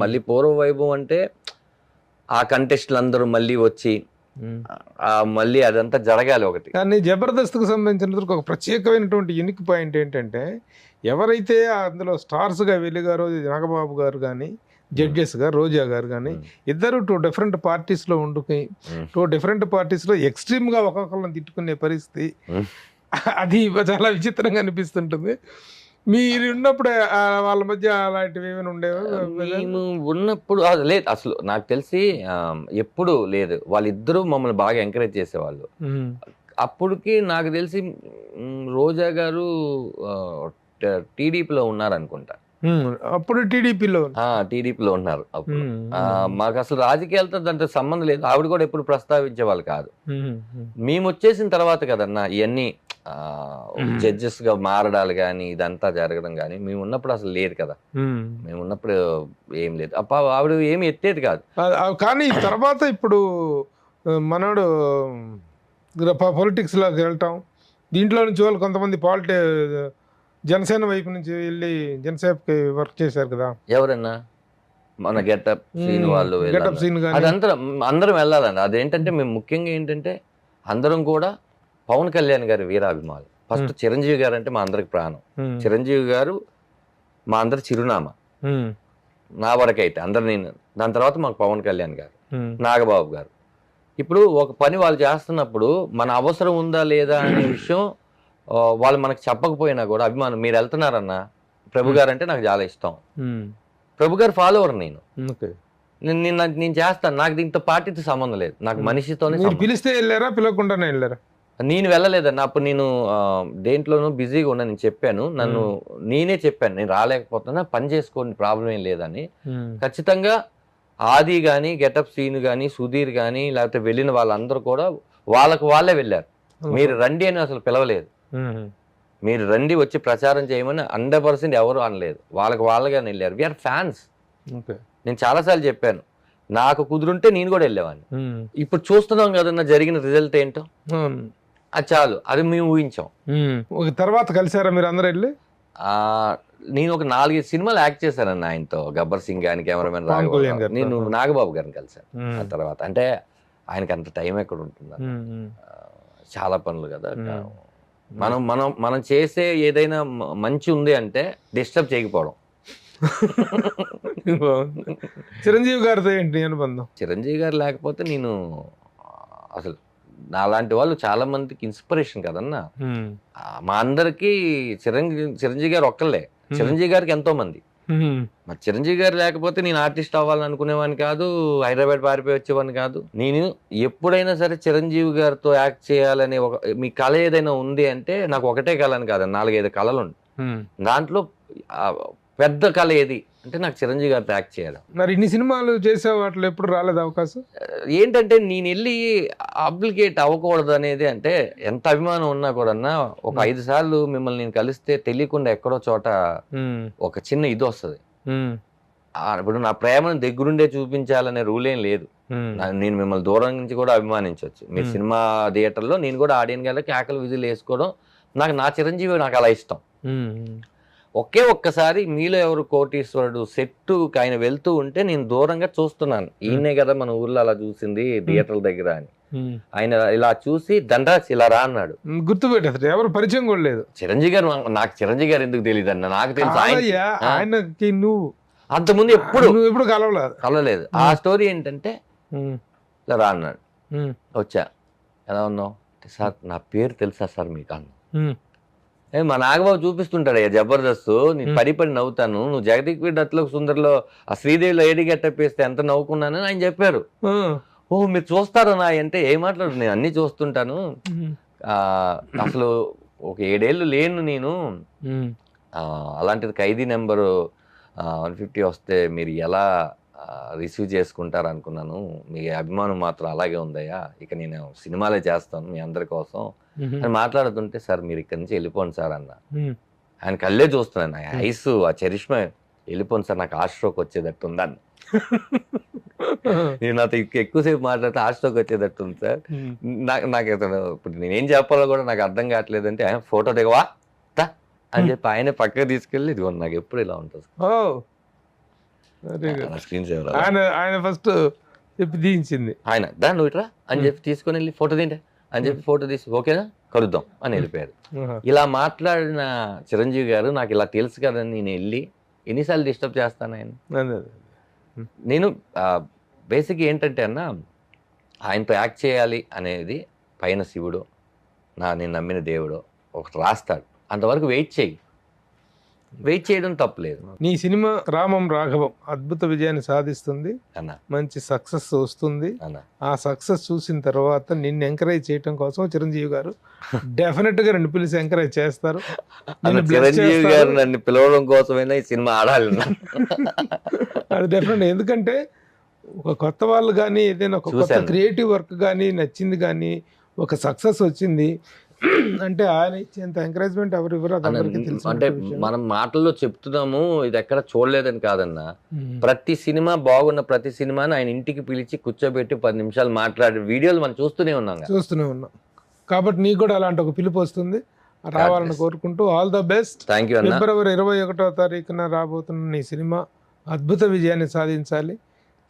మళ్ళీ పూర్వ వైభవం అంటే ఆ కంటెస్ట్లు అందరూ మళ్ళీ వచ్చి మళ్ళీ అదంతా జరగాలి ఒకటి. కానీ జబర్దస్త్కు సంబంధించినందుకు ఒక ప్రత్యేకమైనటువంటి యూనిక్ పాయింట్ ఏంటంటే, ఎవరైతే అందులో స్టార్స్గా వెలిగారో నాగబాబు గారు కానీ, జడ్జెస్గా రోజా గారు కానీ, ఇద్దరు 2 డిఫరెంట్ పార్టీస్లో ఉండుకుని 2 డిఫరెంట్ పార్టీస్లో ఎక్స్ట్రీమ్గా ఒక్కొక్కళ్ళని తిట్టుకునే పరిస్థితి, అది చాలా విచిత్రంగా అనిపిస్తుంటుంది. మీరు ఉన్నప్పుడు వాళ్ళ మధ్య అలాంటివి ఏమైనా ఉండేవా? మేము ఉన్నప్పుడు లేదు అసలు, నాకు తెలిసి ఎప్పుడు లేదు. వాళ్ళిద్దరూ మమ్మల్ని బాగా ఎంకరేజ్ చేసేవాళ్ళు. అప్పటికి నాకు తెలిసి రోజా గారు టీడీపీలో ఉన్నారనుకుంటా. అప్పుడు టీడీపీలో ఉన్నారు అప్పుడు. మాకు అసలు రాజకీయాలతో దాంతో సంబంధం లేదు. ఆవిడ కూడా ఎప్పుడు ప్రస్తావించే వాళ్ళు కాదు. మేము వచ్చేసిన తర్వాత కదన్నా ఇవన్నీ జడ్జెస్ గా మారడాలు కానీ ఇదంతా జరగడం కానీ. మేము ఉన్నప్పుడు అసలు లేదు కదా. మేము ఉన్నప్పుడు ఏం లేదు. ఆవిడ ఏమి ఎత్తేది కాదు. కానీ తర్వాత ఇప్పుడు మనోడు పొలిటిక్స్ లోకి వెళ్ళటం, దీంట్లో నుంచి వాళ్ళు కొంతమంది జనసేన వైపు నుంచి వెళ్ళి జనసేనకి వర్క్ చేశారు కదా. ఎవరన్నా మన గెటప్ సీన్ వాళ్ళు అదంతా అందరం వెళ్ళాలండి. అదేంటంటే మేము ముఖ్యంగా ఏంటంటే అందరం కూడా పవన్ కళ్యాణ్ గారి వీరాభిమానులు. ఫస్ట్ చిరంజీవి గారు అంటే మా అందరికి ప్రాణం. చిరంజీవి గారు మా అందరి చిరునామా, నా వరకైతే అందరు. నేను దాని తర్వాత మాకు పవన్ కళ్యాణ్ గారు, నాగబాబు గారు. ఇప్పుడు ఒక పని వాళ్ళు చేస్తున్నప్పుడు మన అవసరం ఉందా లేదా అనే విషయం వాళ్ళు మనకు చెప్పకపోయినా కూడా అభిమానం. మీరు వెళ్తున్నారన్నా, ప్రభు గారు అంటే నాకు చాలా ఇష్టం. ప్రభు గారు ఫాలోవర్ నేను చేస్తాను. నాకు దీంతో పార్టీతో సంబంధం లేదు, నాకు మనిషితోనే. పిలిస్తే వెళ్ళారా, పిలవకుండానే వెళ్ళారా? నేను వెళ్ళలేదన్న. అప్పుడు నేను దేంట్లోనూ బిజీగా ఉన్నా. నేను చెప్పాను, నేనే చెప్పాను నేను రాలేకపోతున్నా, పని చేసుకోండి, ప్రాబ్లం ఏం లేదని. ఖచ్చితంగా ఆది కానీ, గెటప్ సీన్ కానీ, సుధీర్ కానీ, లేకపోతే వెళ్ళిన వాళ్ళందరూ కూడా వాళ్ళే వెళ్ళారు. మీరు రండి అని అసలు పిలవలేదు. మీరు రండి వచ్చి ప్రచారం చేయమని 100% ఎవరు అనలేదు. వాళ్ళగానే వెళ్ళారు. We are fans. నేను చాలాసార్లు చెప్పాను, నాకు కుదురుంటే నేను కూడా వెళ్ళేవాడిని. ఇప్పుడు చూస్తున్నాం కదన్నా జరిగిన రిజల్ట్ ఏంటో, అది చాలు. అది మేము ఊహించాం. తర్వాత కలిసారా మీరు అందరూ వెళ్ళి? నేను ఒక 4-5 సినిమాలు యాక్ట్ చేశానన్న ఆయనతో. గబ్బర్ సింగ్ గాని, కెమెరామెన్ నేను నాగబాబు గారిని కలిశాను. ఆ తర్వాత అంటే ఆయనకి అంత టైం ఎక్కడ ఉంటుంది, చాలా పనులు కదా. మనం మనం మనం చేసే ఏదైనా మంచి ఉంది అంటే డిస్టర్బ్ చేయకపోవడం. చిరంజీవి గారితో ఏంటి అనుబంధం? చిరంజీవి గారు లేకపోతే నేను అసలు నాలాంటి వాళ్ళు చాలా మందికి ఇన్స్పిరేషన్ కదన్నా. మా అందరికి చిరంజీవి గారు ఒక్కళ్ళే, చిరంజీవి గారికి ఎంతో మంది. మరి చిరంజీవి గారు లేకపోతే నేను ఆర్టిస్ట్ అవ్వాలని అనుకునేవాడిని కాదు, హైదరాబాద్ పారిపోయి వచ్చేవాడిని కాదు. నేను ఎప్పుడైనా సరే చిరంజీవి గారితో యాక్ట్ చేయాలని మీ కళ ఏదైనా ఉంది అంటే నాకు ఒకటే కళ అని కాదు, 4-5 కళలు ఉన్నాయి. దాంట్లో పెద్ద కళ ఏది అంటే నాకు చిరంజీవి గారితో యాక్ట్ చేయాలి. మరి ఇన్ని సినిమాలు చేసే వాటిలో ఎప్పుడు రాలేదు అవకాశం? ఏంటంటే నేను వెళ్ళి అప్లికేట్ అవ్వకూడదు అనేది, అంటే ఎంత అభిమానం ఉన్నా కూడా ఒక 5 సార్లు మిమ్మల్ని నేను కలిస్తే తెలియకుండా ఎక్కడో చోట ఒక చిన్న ఇది వస్తుంది. ఇప్పుడు నా ప్రేమను దగ్గరుండే చూపించాలనే రూల్ ఏం లేదు. నేను మిమ్మల్ని దూరం నుంచి కూడా అభిమానించవచ్చు. మీరు సినిమా థియేటర్లో నేను కూడా ఆడియన్ గారికి కేకలు విధులు వేసుకోవడం నా చిరంజీవి నాకు అలా ఇష్టం. ఒక్కసారి మీలో ఎవరు కోటీశ్వరుడు సెట్టు ఆయన వెళ్తూ ఉంటే నేను దూరంగా చూస్తున్నాను, ఈయనే కదా మన ఊర్లో అలా చూసింది థియేటర్ల దగ్గర అని. ఆయన ఇలా చూసి దండాస్ ఇలా రా అన్నాడు. గుర్తుపెట్టారు, ఎవరు పరిచయం కూడా లేదు. చిరంజీవి గారు నాకు చిరంజీవి గారు ఎందుకు తెలియదు అన్న, నాకు తెలుసు ఆయనకి నువ్వు అంతకుముందు ఎప్పుడు కలవలేదు. ఆ స్టోరీ ఏంటంటే ఇలా రా అన్నాడు. వచ్చా, ఎలా ఉన్నావు సార్, నా పేరు తెలుసా సార్ మీకు అన్న. మా నాగబాబు చూపిస్తుంటాడు అయ్యా జబర్దస్త్, నేను పడి నవ్వుతాను, నువ్వు జగదీక్ వీడ్ అట్లోకి సుందర్లో ఆ శ్రీదేవిలో ఏడి గెట్టప్పేస్తే ఎంత నవ్వుకున్నానని ఆయన చెప్పారు. ఓ మీరు చూస్తారా నా అంటే ఏం మాట్లాడు, నేను అన్ని చూస్తుంటాను, అసలు ఒక 7 ఏళ్ళు లేను నేను, అలాంటిది ఖైదీ నెంబరు 150 వస్తే మీరు ఎలా రిసీవ్ చేసుకుంటారు అనుకున్నాను, మీ అభిమానం మాత్రం అలాగే ఉందయ్యా, ఇక నేను సినిమాలే చేస్తాను మీ అందరి కోసం అని మాట్లాడుతుంటే, సార్ మీరు ఇక్కడి నుంచి వెళ్ళిపోండి సార్ అన్న. ఆయన కళ్ళే చూస్తున్నాను, ఐస్ ఆ చరిష్మా, వెళ్ళిపోండి సార్ నాకు హార్ట్ స్ట్రోక్ వచ్చేటట్టు ఉందని. నేను నాతో ఎక్కువసేపు మాట్లాడితే హార్ట్ స్ట్రోక్ వచ్చేటట్టు ఉంది సార్, నాకు ఇప్పుడు నేనేం చెప్పాలో కూడా నాకు అర్థం కావట్లేదు అంటే, ఫోటో దిగవా అని చెప్పి ఆయన పక్కకు తీసుకెళ్ళి ఇదిగో నాకు ఎప్పుడు ఇలా ఉంటుంది స్క్రీన్ సేవర్. ఆయన ఫస్ట్ చెప్పి దించింది, ఆయన దా నువ్వు ఇట్రా అని చెప్పి తీసుకొని వెళ్ళి ఫోటో తింటే అని చెప్పి ఫోటో తీసి ఓకేనా కలుద్దాం అని వెళ్ళిపోయారు. ఇలా మాట్లాడిన చిరంజీవి గారు నాకు ఇలా తెలుసు కదని నేను వెళ్ళి ఎన్నిసార్లు డిస్టర్బ్ చేస్తాను ఆయన. నేను బేసిక్ ఏంటంటే అన్న, ఆయనతో యాక్ట్ చేయాలి అనేది పైన శివుడు నేను నమ్మిన దేవుడు ఒకటి రాస్తాడు, అంతవరకు వెయిట్ చేయడం తప్పలేదు. నీ సినిమా రామం రాఘవం అద్భుత విజయాన్ని సాధిస్తుంది అన్న, మంచి సక్సెస్ వస్తుంది అన్న. ఆ సక్సెస్ చూసిన తర్వాత నిన్ను ఎంకరేజ్ చేయడం కోసం చిరంజీవి గారు డెఫినెట్ గా 2 పిలిచి ఎంకరేజ్ చేస్తారు. చిరంజీవి గారు నన్ను పిలవడం కోసమైనా ఈ సినిమా ఆడాలి. అది డెఫినెట్, ఎందుకంటే ఒక కొత్త వాళ్ళు కానీ ఏదైనా ఒక కొత్త క్రియేటివ్ వర్క్ కానీ నచ్చింది కానీ ఒక సక్సెస్ వచ్చింది అంటే ఆయన ఇచ్చేంత ఎంకరేజ్మెంట్ ఎవరు ఇవ్వరు. అంటే మనం మాటల్లో చెప్తున్నాము, ఇది ఎక్కడ చూడలేదని కాదన్నా, ప్రతి సినిమా బాగున్న ప్రతి సినిమాని ఆయన ఇంటికి పిలిచి కూర్చోబెట్టి 10 నిమిషాలు మాట్లాడే వీడియోలు మనం చూస్తూనే ఉన్నాం. కాబట్టి నీకు కూడా అలాంటి ఒక పిలుపు వస్తుంది, రావాలని కోరుకుంటూ all the best. Thank you. ఫిబ్రవరి 21వ తారీఖున రాబోతున్న నీ సినిమా అద్భుత విజయాన్ని సాధించాలి.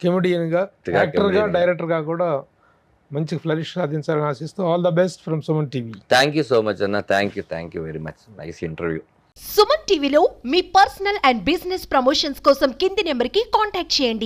కెమెడియన్ గా, యాక్టర్ గా, డైరెక్టర్ గా కూడా మంచి ఫ్లరిష్ సాధించాలని ఆశిస్తూ all the best from Suman TV. Thank you so much అన్న, thank you very much, nice interview. Suman టీవీలో మీ పర్సనల్ అండ్ బిజినెస్ ప్రమోషన్స్ కోసం కింది నెంబర్కి కాంటాక్ట్ చేయండి.